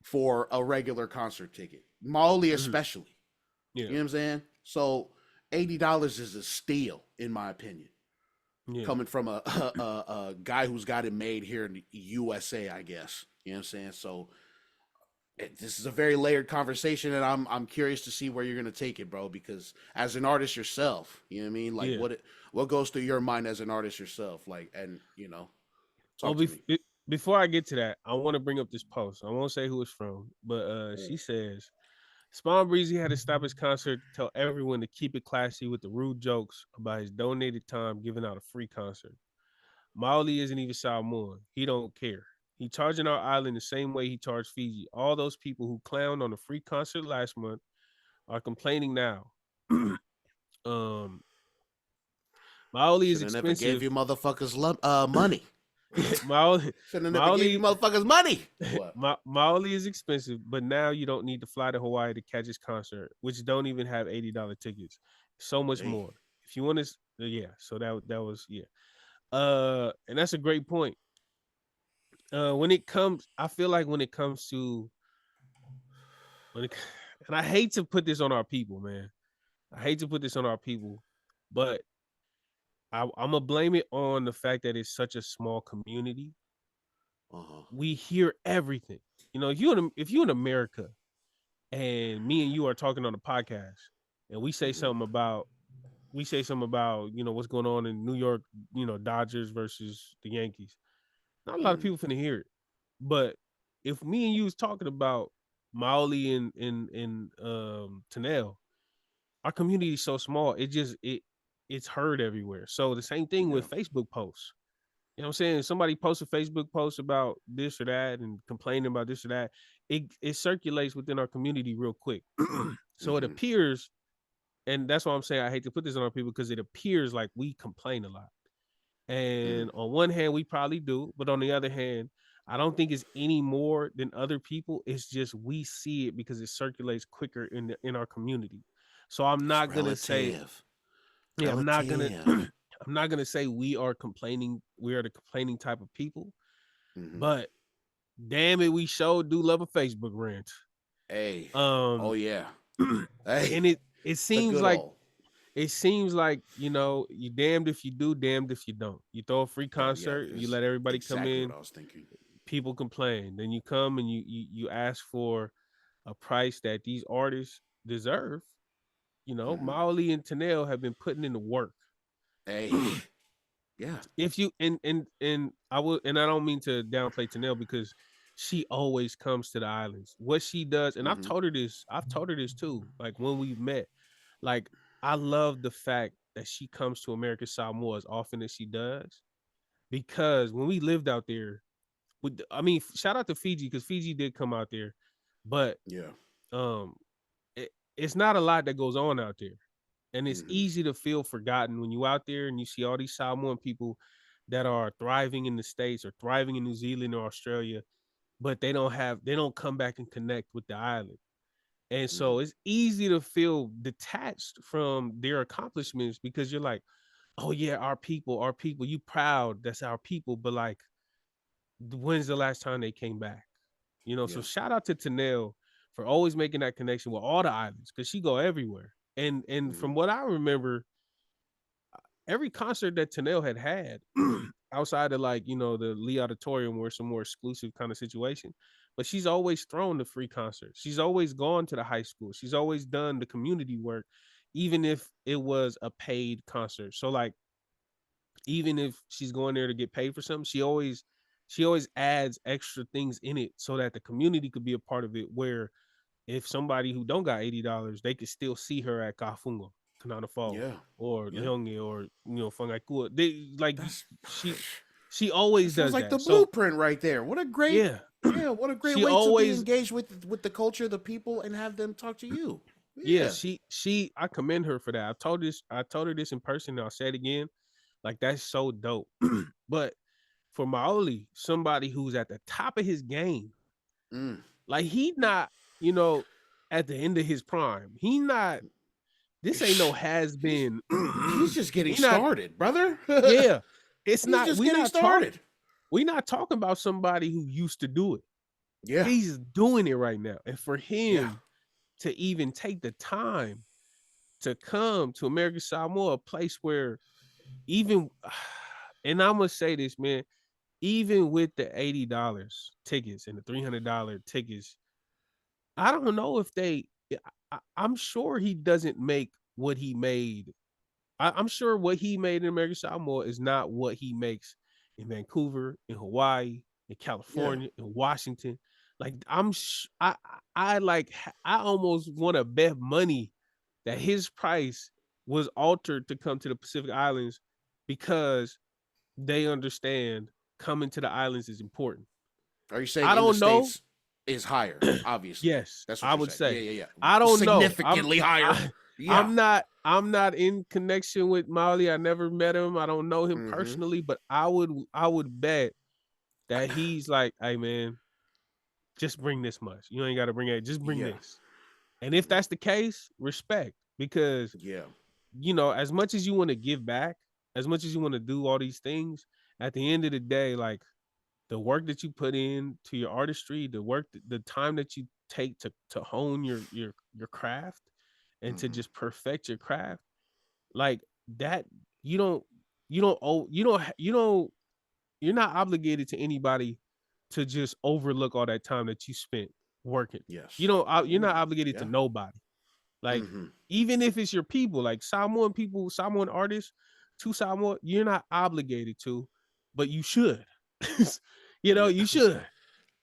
A: for a regular concert ticket. Molly
B: Mm-hmm.
A: especially.
B: Yeah.
A: You know what I'm saying? So $80 is a steal, in my opinion.
B: Yeah.
A: Coming from a guy who's got it made here in the USA, I guess. You know what I'm saying? So this is a very layered conversation, and I'm curious to see where you're gonna take it, bro. Because as an artist yourself, you know what I mean. Like,
B: Yeah.
A: what goes through your mind as an artist yourself? Like, and
B: Well,
A: talk to me.
B: before I get to that, I want to bring up this post. I won't say who it's from, but she says Spawn Breezy had to stop his concert to tell everyone to keep it classy with the rude jokes about his donated time giving out a free concert. Maoli isn't even Samoan. He don't care. He charging our island the same way he charged Fiji. All those people who clowned on a free concert last month are complaining now. um, Maoli is
A: Should have never gave
B: expensive.
A: you motherfuckers money.
B: Maoli,
A: Should have never gave you
B: Maoli,
A: motherfuckers money. What?
B: Maoli is expensive, but now you don't need to fly to Hawaii to catch his concert, which don't even have $80 tickets. So much
A: Hey.
B: more. If you want to, yeah. So that was yeah. And that's a great point. When it comes, I feel like when it comes to when it, and I hate to put this on our people, man. I hate to put this on our people, but I'm gonna blame it on the fact that it's such a small community.
A: Uh-huh.
B: We hear everything. You know, if you in America and me and you are talking on a podcast and we say something about what's going on in New York, Dodgers versus the Yankees. Not a lot of
A: Mm-hmm.
B: people finna hear it. But if me and you was talking about Maoli and Tanel, our community is so small, it's heard everywhere. So the same thing
A: Yeah.
B: with Facebook posts. You know what I'm saying? Somebody posts a Facebook post about this or that and complaining about this or that. It circulates within our community real quick. So it
A: Mm-hmm.
B: appears, and that's why I'm saying I hate to put this on our people because it appears like we complain a lot.
A: Mm-hmm.
B: And on one hand, we probably do, but on the other hand, I don't think it's any more than other people. It's just we see it because it circulates quicker in our community. So I'm
A: It's
B: not gonna say,
A: relative.
B: yeah, I'm not gonna
A: Relative.
B: I'm not gonna say we are complaining, we are the complaining type of people,
A: Mm-hmm.
B: but damn it, we sure do love a Facebook rant.
A: Hey. Oh
B: Um
A: yeah. Hey.
B: and it
A: The
B: seems
A: good
B: like
A: old.
B: you damned if you do, damned if you don't. You throw a free
A: Yeah.
B: concert, you
A: That's
B: let everybody come
A: exactly what
B: in,
A: I was thinking.
B: people complain. Then you come and you ask for a price that these artists deserve.
A: Mm-hmm.
B: Maoli and Tanel have been putting in the work.
A: Hey. Yeah.
B: If you and I will, and I don't mean to downplay Tanel because she always comes to the islands. What she does, and
A: Mm-hmm.
B: I've told her this too. Like when we met, like I love the fact that she comes to American Samoa as often as she does. Because when we lived out there, I mean, shout out to Fiji because Fiji did come out there, but
A: Yeah.
B: um, it's not a lot that goes on out there, and it's
A: Mm-hmm.
B: easy to feel forgotten when you out there and you see all these Samoan people that are thriving in the States or thriving in New Zealand or Australia, but they don't come back and connect with the island. And
A: Mm-hmm.
B: so it's easy to feel detached from their accomplishments because you're like, oh yeah, our people, you proud, that's our people, but like when's the last time they came back? So
A: Yeah.
B: shout out to Tanel for always making that connection with all the islands because she go everywhere. And
A: Mm-hmm.
B: from what I remember, every concert that Tanel had outside of like, the Lee Auditorium or some more exclusive kind of situation, but she's always thrown the free concerts. She's always gone to the high school. She's always done the community work, even if it was a paid concert. So like, even if she's going there to get paid for something, she always adds extra things in it so that the community could be a part of it. Where if somebody who don't got $80, they could still see her at Kafungo, Kanana Fall,
A: Yeah.
B: or
A: Yeah.
B: Leonge, or Fangakua. They like
A: That's
B: she she always
A: that sounds
B: does
A: like the
B: that. So
A: blueprint right there. What a great,
B: yeah,
A: yeah, what a great
B: she
A: way to be
B: always
A: engaged with the culture, the people, and have them talk to you.
B: yeah
A: Yeah.
B: she I commend her for that. I told her this in person. And I'll say it again. Like that's so dope. But for Maoli, somebody who's at the top of his game,
A: Mm.
B: like he not, you know, at the end of his prime. He not. This ain't no has
A: He's
B: been.
A: he's just getting
B: he not.
A: started, brother.
B: Yeah, it's
A: He's
B: not.
A: just getting started.
B: We not talking about somebody who used to do it.
A: Yeah.
B: He's doing it right now, and for
A: Yeah.
B: him to even take the time to come to American Samoa, a place where even, and I'm gonna say this, man, even with the $80 tickets and the $300 tickets, I don't know if they. I'm sure he doesn't make what he made. I'm sure what he made in American Samoa is not what he makes in Vancouver, in Hawaii, in
A: Yeah.
B: California, in Washington. Like I like I almost want to bet money that his price was altered to come to the Pacific Islands because they understand coming to the islands is important.
A: Are you saying
B: I
A: in the
B: don't know.
A: states is higher? Obviously,
B: Yes,
A: that's what
B: I
A: you're
B: would
A: saying. Yeah.
B: say.
A: Yeah.
B: I
A: Yeah.
B: don't know.
A: Significantly higher.
B: I,
A: Yeah.
B: I'm not in connection with Molly. I never met him. I don't know him
A: Mm-hmm.
B: personally, but I would bet that he's like, hey man, just bring this much. You ain't gotta bring it, just bring
A: Yeah.
B: this. And if that's the case, respect. Because
A: Yeah.
B: as much as you want to give back, as much as you want to do all these things, at the end of the day, like the work that you put in to your artistry, the time that you take to hone your craft and to
A: Mm-hmm.
B: just perfect your craft, like that, you don't you're not obligated to anybody to just overlook all that time that you spent working. You
A: Yes.
B: don't you're
A: Ooh.
B: not obligated to
A: Yeah.
B: nobody. Like
A: Mm-hmm.
B: even if it's your people, like Samoan people, Samoan artists, to Samoa, you're not obligated to, but you should.
A: Yeah.
B: You should.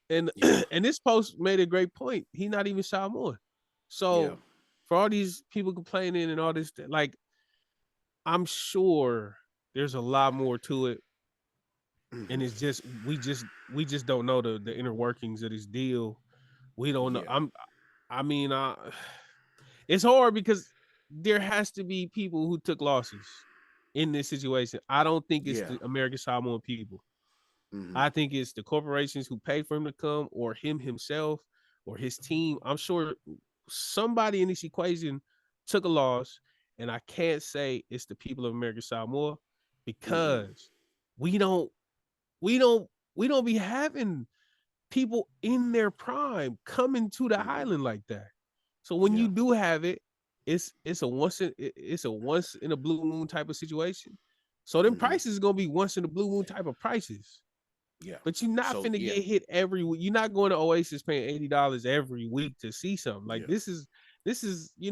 B: And
A: Yeah.
B: and this post made a great point. He's not even Samoan.
A: Yeah.
B: So for all these people complaining and all this, like I'm sure there's a lot more to it. And
A: Mm-hmm.
B: it's just we just don't know the inner workings of this deal. We don't know.
A: Yeah.
B: I mean, it's hard because there has to be people who took losses in this situation. I don't think it's
A: Yeah.
B: the American Samoan people.
A: Mm-hmm.
B: I think it's the corporations who paid for him to come, or him himself, or his team. I'm sure somebody in this equation took a loss, and I can't say it's the people of American Samoa
A: Mm-hmm.
B: because we don't we don't we don't be having people in their prime coming to the
A: Mm-hmm.
B: island like that. So when
A: Yeah.
B: you do have it, it's a once in a blue moon type of situation. So them
A: Mm-hmm.
B: prices is gonna be once in a blue moon type of prices.
A: Yeah.
B: But you're not
A: So
B: finna
A: yeah.
B: get hit every week. You're not going to Oasis paying $80 every week to see something. Like
A: Yeah.
B: this is you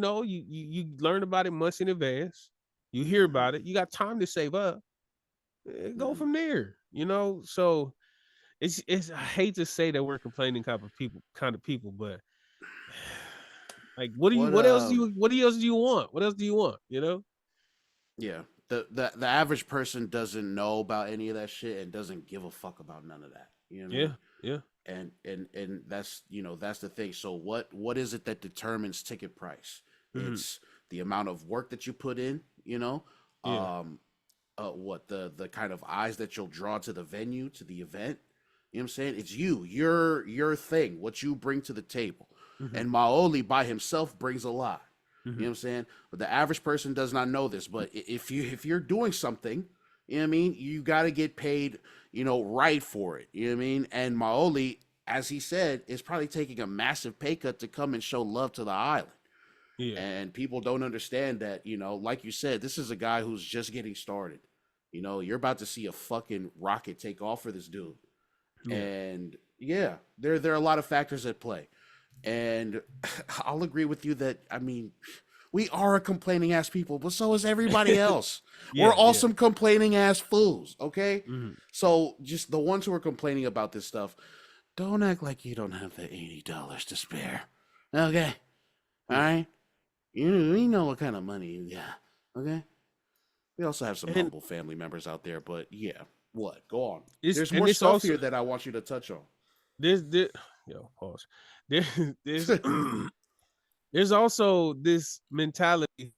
B: learn about it months in advance. You hear
A: Mm-hmm.
B: about it. You got time to save up. Go
A: Mm-hmm.
B: from there. So it's I hate to say that we're complaining kind of people, but like
A: What
B: what else do you want? What else do you want?
A: Yeah. The average person doesn't know about any of that shit and doesn't give a fuck about none of that. You know what I
B: Yeah,
A: mean?
B: yeah.
A: And that's that's the thing. So what is it that determines ticket price?
B: Mhm.
A: It's the amount of work that you put in,
B: Yeah.
A: um what the kind of eyes that you'll draw to the venue, to the event. You know what I'm saying? It's your thing, what you bring to the table.
B: Mhm.
A: And Maoli by himself brings a lot. You know
B: Mhm.
A: what I'm saying? But the average person does not know this. But if you're doing something, you know what I mean, you got to get paid, right for it. You know what I mean? And Maoli as he said, is probably taking a massive pay cut to come and show love to the island.
B: Yeah.
A: And people don't understand that, like you said, this is a guy who's just getting started. You're about to see a fucking rocket take off for this dude.
B: Yeah.
A: And yeah, there are a lot of factors at play. And I'll agree with you that, I mean, we are a complaining ass people, but so is everybody else.
B: Yeah.
A: We're all some complaining ass fools, okay?
B: Mm-hmm.
A: So just the ones who are complaining about this stuff, don't act like you don't have the $80 to spare. Okay? All right? We know what kind of money you got. Okay? We also have some
B: And
A: humble family members out there, but yeah. What? Go on.
B: it's
A: There's
B: and
A: more
B: it's
A: stuff
B: also
A: here that I want you to touch on.
B: there's yo pause. There's there's also this mentality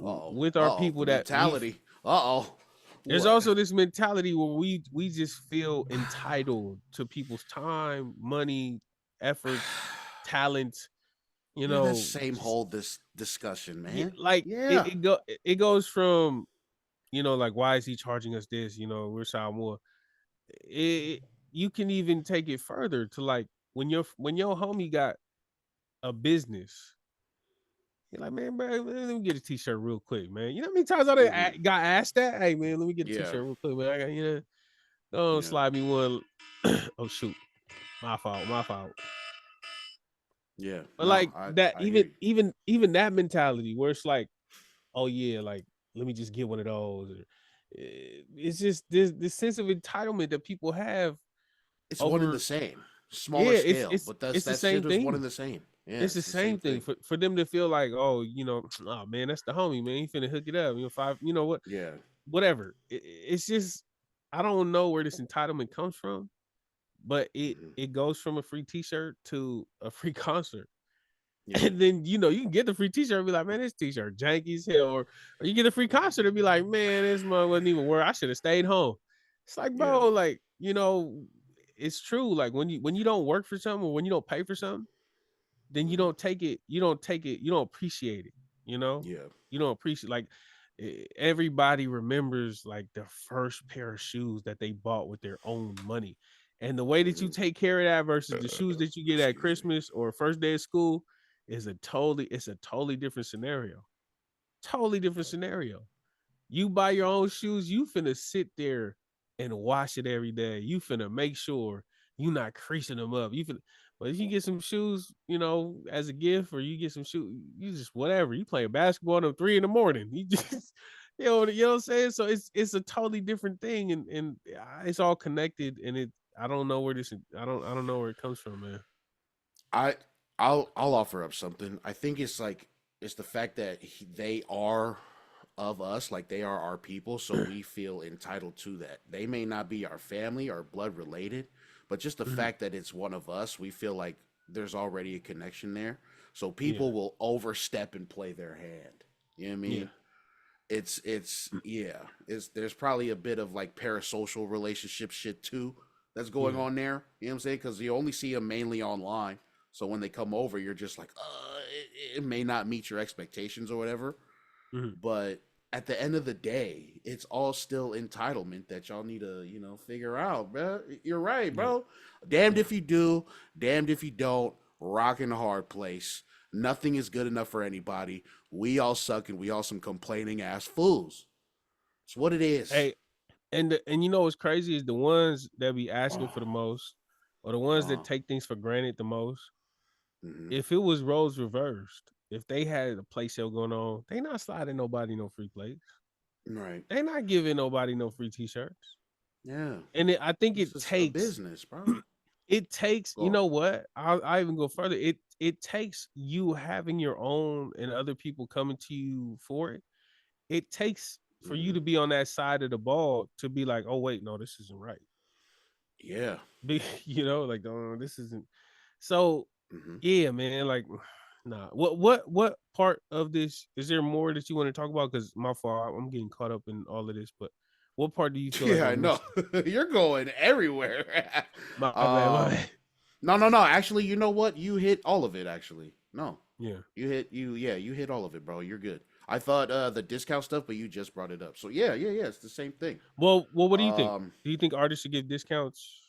A: Uh-oh.
B: with our
A: Uh-oh.
B: people
A: The
B: that we.
A: mentality. Uh-oh.
B: There's
A: What?
B: also this mentality where we just feel entitled to people's time, money, effort, talent. You
A: Yeah, that
B: know,
A: same
B: just
A: whole this discussion, man.
B: like
A: Yeah.
B: it goes from like why is he charging us this? We're Samoa. It You can even take it further to like when your homie got a business. You're like, man, bro, let me get a t-shirt real quick, man. You know how many times I
A: Mm-hmm.
B: got asked that? Hey, man, let me get a
A: Yeah.
B: t-shirt real quick, man. I got, don't
A: Yeah.
B: slide me one. Oh shoot, my fault.
A: Yeah.
B: But
A: No,
B: like
A: I
B: that,
A: I hear
B: even
A: you.
B: even even that mentality where it's like, oh yeah, like let me just get one of those. It's just this sense of entitlement that people have
A: It's one and the
B: over.
A: same. Smaller
B: Yeah,
A: scale, but
B: it's the
A: that
B: same
A: shit is one
B: thing.
A: and the same. Yeah,
B: It's the
A: it's the same
B: same thing
A: thing.
B: for them to feel like, oh, oh man, that's the homie, man. He finna hook it up. Five, what,
A: Yeah.
B: whatever. It's just I don't know where this entitlement comes from, but it
A: Mm-hmm.
B: it goes from a free T-shirt to a free concert.
A: Yeah.
B: And then you can get the free T-shirt and be like, man, this T-shirt janky as hell, or you get a free concert and be like, man, this month wasn't even worth. I should have stayed home. It's like,
A: Yeah.
B: bro, like it's true. Like when you don't work for something or when you don't pay for something, then you
A: Mm-hmm.
B: don't take it. You don't take it. You don't appreciate it. You know,
A: Yeah.
B: you don't appreciate like everybody remembers like the first pair of shoes that they bought with their own money, and the way that you
A: Mm-hmm.
B: take care of that versus the shoes that you get at
A: Excuse me.
B: Christmas or first day of school it's a totally different scenario. Totally different scenario. You buy your own shoes, you finna sit there and wash it every day. You finna make sure you not creasing them up. But if you get some shoes, as a gift, or you get some shoes, you just whatever. You play basketball at 3 in the morning. You just you know what I'm saying? So it's a totally different thing, and it's all connected. And I don't know where I don't know where it comes from, man.
A: I I'll offer up something. I think it's like it's the fact that they are of us, like they are our people, so we feel entitled to that. They may not be our family or blood related, but just the
B: Mhm.
A: fact that it's one of us, we feel like there's already a connection there. So
B: Yeah,
A: people will overstep and play their hand. You know what I
B: yeah,
A: mean? It's yeah. It's there's probably a bit of like parasocial relationship shit too that's going
B: yeah.
A: on there. You know what I'm saying? Because you only see them mainly online. So when they come over, you're just like, it may not meet your expectations or whatever.
B: Mhm.
A: But at the end of the day, it's all still entitlement that y'all need to, figure out, bro. You're right,
B: Yeah,
A: bro. Damned
B: yeah.
A: if you do, damned if you don't. Rock in a hard place. Nothing is good enough for anybody. We all suck and we all some complaining ass fools. It's what it is.
B: Hey, and what's crazy is the ones that be asking for the most, or the ones that
A: Uh,
B: take things for granted the most.
A: mm-hmm.
B: If it was roles reversed, if they had a play sale going on, they not sliding nobody no free plays.
A: Right.
B: They not giving nobody no free t-shirts.
A: Yeah.
B: And I think
A: This
B: it
A: is a
B: takes
A: business, bro.
B: you
A: Go on.
B: know what? I even go further. It takes you having your own and other people coming to you for it. It takes for you
A: Mm-hmm.
B: to be on that side of the ball to be like, oh wait, no, this isn't right.
A: Yeah.
B: Be like, oh, this isn't. So
A: Mm-hmm.
B: yeah, man, like, nah. What part of this is there more that you want to talk about? Because my fault, I'm getting caught up in all of this. But what part do you feel like
A: Yeah,
B: was
A: I know.
B: missing?
A: You're going everywhere.
B: My bad, my
A: um,
B: bad.
A: no, no, no. Actually, you know what? You hit all of it. Actually, no,
B: Yeah.
A: you hit all of it, bro. You're good. I thought the discount stuff, but you just brought it up. So yeah, yeah, yeah. It's the same thing.
B: Well, what do you think?
A: Um,
B: Do you think artists should give discounts?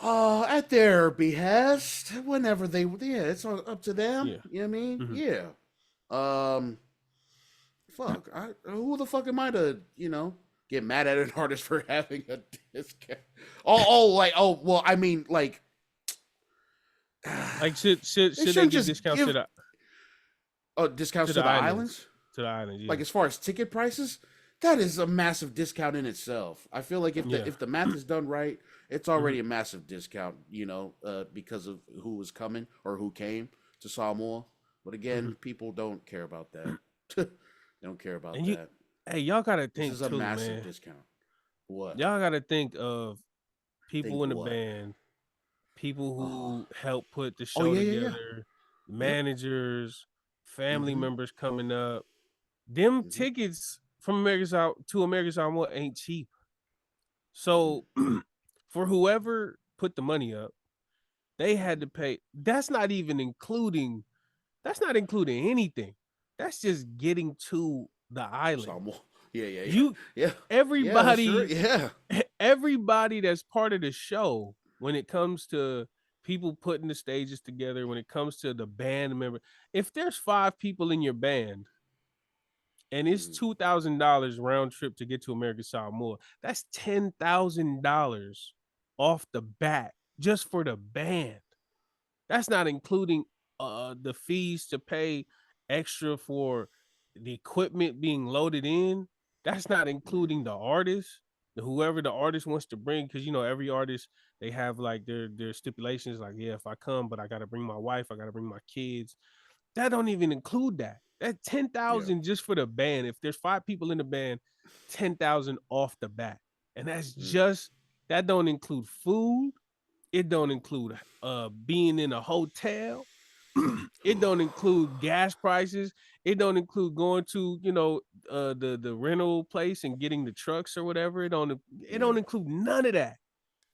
A: At their behest, whenever it's up to them.
B: Yeah.
A: You know what I mean?
B: Mm-hmm.
A: Yeah. Um, fuck. Who the fuck am I to, get mad at an artist for having a discount? Well, I mean, like,
B: Like should
A: they
B: they
A: shouldn't
B: give
A: just
B: discounts
A: give discounts
B: to
A: to
B: the
A: the islands.
B: islands? To the islands, yeah.
A: Like as far as ticket prices, that is a massive discount in itself. I feel like
B: Yeah.
A: if the math is done right, it's
B: Mm-hmm.
A: already a massive discount, because of who was coming or who came to Samoa. But
B: Mm-hmm.
A: again, people don't care about that. They don't care about
B: And you,
A: that.
B: hey, y'all gotta
A: This
B: think
A: is a
B: too,
A: massive
B: man.
A: discount. What?
B: Y'all gotta think of
A: Think
B: people in the
A: what?
B: band, people
A: Oh,
B: who help put the
A: oh
B: show
A: yeah, yeah, yeah.
B: together,
A: Yep.
B: managers, family
A: Mm-hmm.
B: members coming up. Them
A: Mm-hmm.
B: tickets from America's out to America's Samoa ain't cheap.
A: Mm-hmm.
B: So for whoever put the money up, they had to pay. That's not including anything. That's just getting to the island.
A: Samoa. Yeah, yeah, yeah,
B: You
A: yeah, yeah. That's true.
B: everybody
A: Yeah.
B: everybody that's part of the show when it comes to people putting the stages together, when it comes to the band member, if there's 5 people in your band and it's
A: Mm-hmm.
B: $2,000 round trip to get to American Samoa, that's $10,000 off the bat just for the band. That's not including the fees to pay extra for the equipment being loaded in. That's not
A: Mm-hmm.
B: including the artist, whoever the artist wants to bring, because every artist they have like their stipulations. Like, yeah, if I come, but I got to bring my wife, I got to bring my kids. That don't even include that. That ten
A: Yeah.
B: thousand just for the band. If there's 5 people in the band, 10,000 off the bat, and
A: Mm.
B: that don't include food. It don't include being in a hotel. It don't include gas prices. It don't include going to the rental place and getting the trucks or whatever. It
A: Yeah.
B: don't include none of that.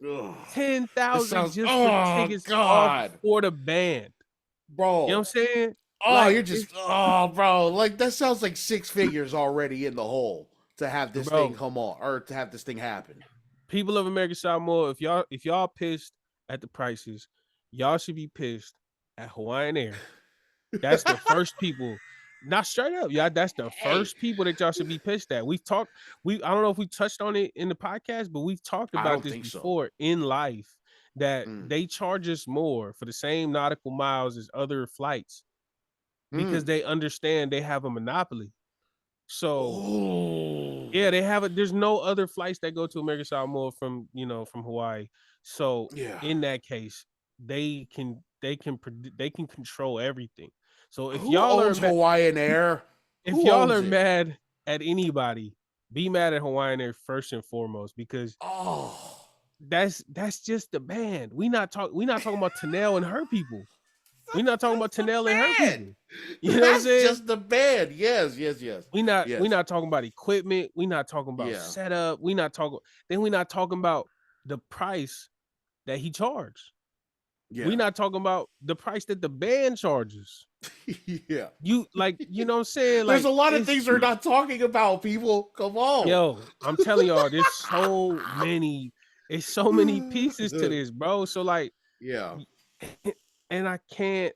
A: Ugh.
B: Ten
A: This
B: thousand
A: sounds.
B: just for
A: Oh
B: tickets off
A: God,
B: for the band. You know
A: bro.
B: what I'm saying?
A: Oh,
B: Like
A: you're just.
B: it's
A: Oh, bro. Like that sounds like six figures already in the hole to have this thing
B: bro.
A: come on or to have this thing happen.
B: People of American Samoa, if y'all pissed at the prices, y'all should be pissed at Hawaiian Air. That's the first people. Not straight up, yeah. That's the
A: Hey,
B: first people that y'all should be pissed at. We've talked. I don't know if we touched on it in the podcast, but we've talked
A: I
B: about
A: don't
B: this
A: think so.
B: before in life that
A: Mm.
B: they charge us more for the same nautical miles as other flights because
A: Mm.
B: they understand they have a monopoly. So
A: Oh.
B: yeah, they have it. There's no other flights that go to American Samoa from Hawaii. So
A: Yeah.
B: in that case, they can control everything. So
A: Who owns Hawaiian Air?
B: if
A: Who
B: y'all
A: owns
B: are
A: it?
B: mad at anybody, be mad at Hawaiian Air first and foremost because
A: Oh.
B: that's just the band. We not talking about Tanel and her people. We not
A: That's
B: talking about
A: just the
B: Tanel and her
A: band.
B: people. You know what I'm
A: That's
B: saying?
A: just the band. Yes, yes, yes.
B: We
A: Yes.
B: not talking about equipment. We not talking about
A: Yeah.
B: setup. We not talking about the price that he charged. We
A: Yeah.
B: not talking about the price that the band charges.
A: Yeah.
B: You know what I'm saying?
A: There's
B: Like
A: a lot of
B: it's
A: things we're not talking about, people. Come on.
B: yo, I'm telling y'all, it's so many pieces to this, bro. So like
A: Yeah.
B: and I can't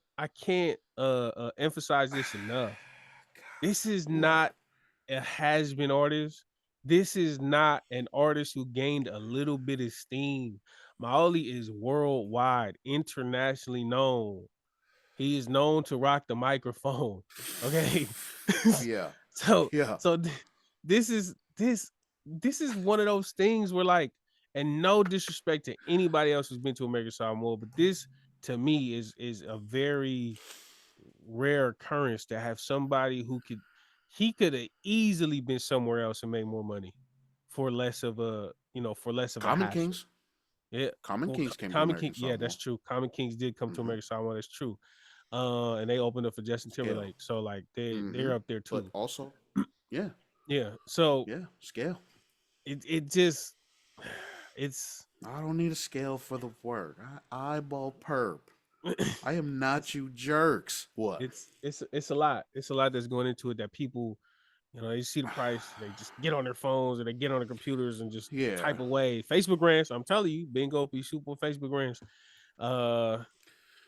B: emphasize this enough. This is
A: What?
B: not a has been artist. This is not an artist who gained a little bit of steam. Maoli is worldwide, internationally known. He is known to rock the microphone. Okay.
A: Yeah.
B: so
A: Yeah.
B: so this is this is one of those things where like, and no disrespect to anybody else who's been to American Samoa, but this to me is a very rare occurrence to have somebody who he could have easily been somewhere else and made more money for less of a
A: Common
B: hassle.
A: Kings.
B: Yeah.
A: Common
B: Well,
A: Kings came to
B: Common King,
A: American
B: yeah,
A: Samoa.
B: that's true. Common Kings did come to
A: Mm-hmm.
B: American Samoa. That's true. And they opened up for Justin
A: Scale.
B: Timberlake, so like
A: Mm-hmm.
B: they're up there
A: But
B: too.
A: also, yeah.
B: Yeah. So
A: Yeah. Scale.
B: it just it's
A: I don't need a scale for the work. I eyeball perp. I am not you jerks. What?
B: it's a lot. It's a lot that's going into it that people You know, they see the price, they just get on their phones or they get on their computers and just
A: Yeah.
B: type away. Facebook rants, I'm telling you, bingo, be super Facebook rants.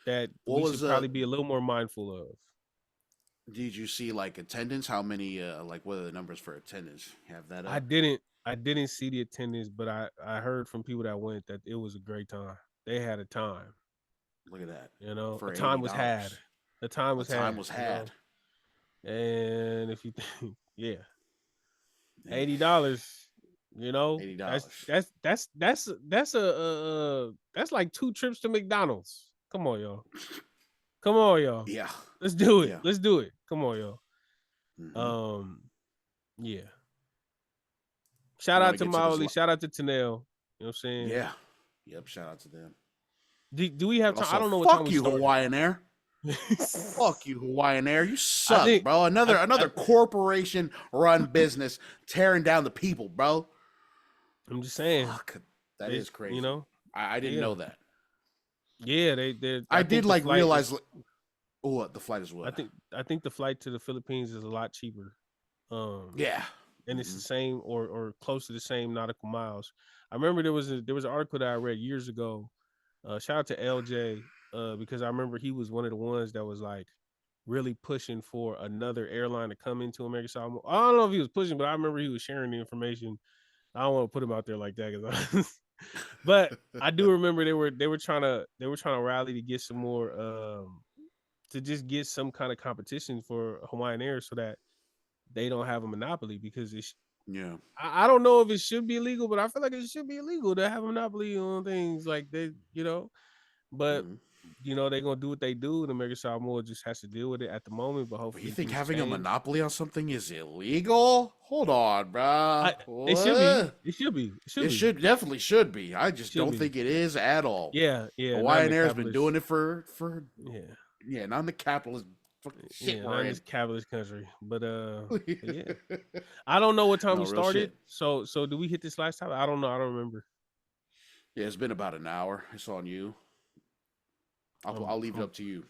B: That
A: What
B: we should
A: was
B: probably be a little more mindful of.
A: did you see like attendance? How many like what are the numbers for attendance? Have that
B: I
A: up?
B: didn't I didn't see the attendance, but I heard from people that went that it was a great time. They had a time,
A: Look at that.
B: you know. A
A: For
B: time was had.
A: $80.
B: A time
A: A
B: was
A: time
B: had,
A: was
B: you
A: had.
B: know. And if you think, yeah,
A: Yeah.
B: $80, you know, that's
A: $80.
B: that's that's that's that's that's like 2 trips to McDonald's. Come on, y'all. Come on, y'all.
A: Yeah.
B: Let's do it.
A: Yeah.
B: Let's do it. Come on, y'all.
A: Mm-hmm.
B: Um, yeah.
A: You
B: Shout
A: want
B: out
A: to
B: to
A: get to this?
B: Molly. Shout out to Tanel. You know what I'm saying?
A: Yeah. Yep. Shout out to them.
B: Do we have time? I
A: Also,
B: don't know what time
A: fuck
B: we
A: you,
B: started.
A: Hawaiian Air. Fuck you, Hawaiian Air. You
B: I
A: suck,
B: think
A: bro. Another
B: I
A: corporation run business tearing down the people, bro.
B: I'm just saying.
A: Fuck. That
B: They,
A: is
B: you
A: crazy.
B: know,
A: I didn't
B: yeah,
A: know that.
B: yeah. They.
A: I
B: I
A: did
B: think the
A: like
B: flight
A: realize.
B: is.
A: Oh, the flight is what?
B: I think the flight to the Philippines is a lot cheaper.
A: Yeah.
B: And it's
A: Mm-hmm.
B: the same or close to the same nautical miles. I remember there was an article that I read years ago. Shout out to LJ because I remember he was one of the ones that was like really pushing for another airline to come into America. So I don't know if he was pushing, but I remember he was sharing the information. I don't want to put him out there like that, but I do remember they were trying to rally to get some more to just get some kind of competition for Hawaiian Air so that they don't have a monopoly because it's
A: Yeah.
B: I don't know if it should be illegal, but I feel like it should be illegal to have a monopoly on things like they, you know. But
A: Mm-hmm.
B: you know they're gonna do what they do, and American Samoa just has to deal with it at the moment. But
A: But you
B: hopefully
A: think
B: things
A: having a
B: change.
A: monopoly on something is illegal? Hold on, bruh.
B: It should be.
A: What?
B: It should be. It should
A: It
B: be.
A: should definitely should be. I
B: It
A: just
B: should
A: don't
B: be.
A: think it is at all.
B: Yeah, yeah. Not in
A: Hawaiian
B: the
A: Air has been
B: capitalist.
A: doing it for
B: Yeah,
A: yeah, not in the capitalist fucking shit
B: yeah. Not
A: we're
B: in
A: in.
B: this capitalist country. But yeah. I don't know what time
A: No,
B: we
A: real
B: started.
A: shit.
B: So do we hit this last time? I don't know. I don't remember.
A: Yeah, it's been about an hour. It's on you.
B: Um,
A: I'll leave it
B: um,
A: up to you.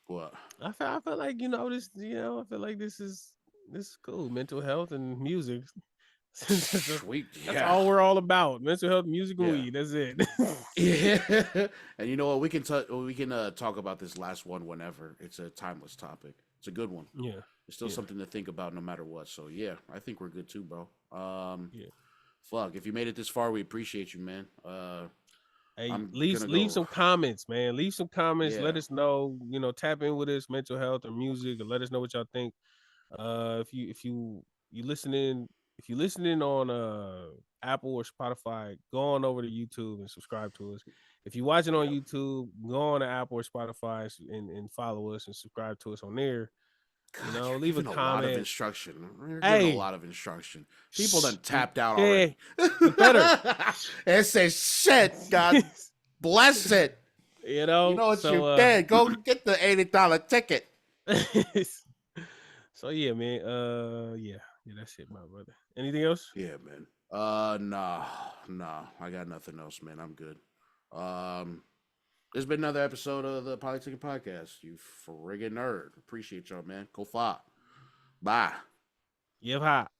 A: What?
B: I feel like this. I feel like this is cool. Mental health and music.
A: Sweet.
B: That's
A: Yeah.
B: all we're all about. Mental health, music, and
A: Yeah.
B: weed. That's it.
A: Yeah. And you know what? We can talk about this last one whenever. It's a timeless topic. It's a good one.
B: Yeah,
A: It's still
B: yeah,
A: something to think about no matter what. So yeah, I think we're good too, bro.
B: yeah.
A: Fuck. If you made it this far, we appreciate you, man.
B: Hey,
A: I'm gonna
B: leave
A: go.
B: some comments, man. Leave some comments.
A: Yeah.
B: Let us know. Tap in with us, mental health or music, or let us know what y'all think. If you listening, if you listening on Apple or Spotify, go on over to YouTube and subscribe to us. If you're watching on
A: Yeah.
B: YouTube, go on to Apple or Spotify and follow us and subscribe to us on there.
A: God, you're
B: Leave a
A: giving a lot of
B: comment.
A: instruction. You're giving a
B: Hey,
A: lot of instruction. People done tapped out
B: yeah,
A: already.
B: you better.
A: It says shit. God bless it. You know what you
B: So
A: did? Go get the $80 ticket.
B: so yeah, man. Yeah, that's it, my brother. Anything else?
A: Yeah, man. Nah. I got nothing else, man. I'm good. There's been another episode of the Polytickin Podcast. You friggin' nerd. Appreciate y'all, man. Go far. Bye.
B: Yep, hot.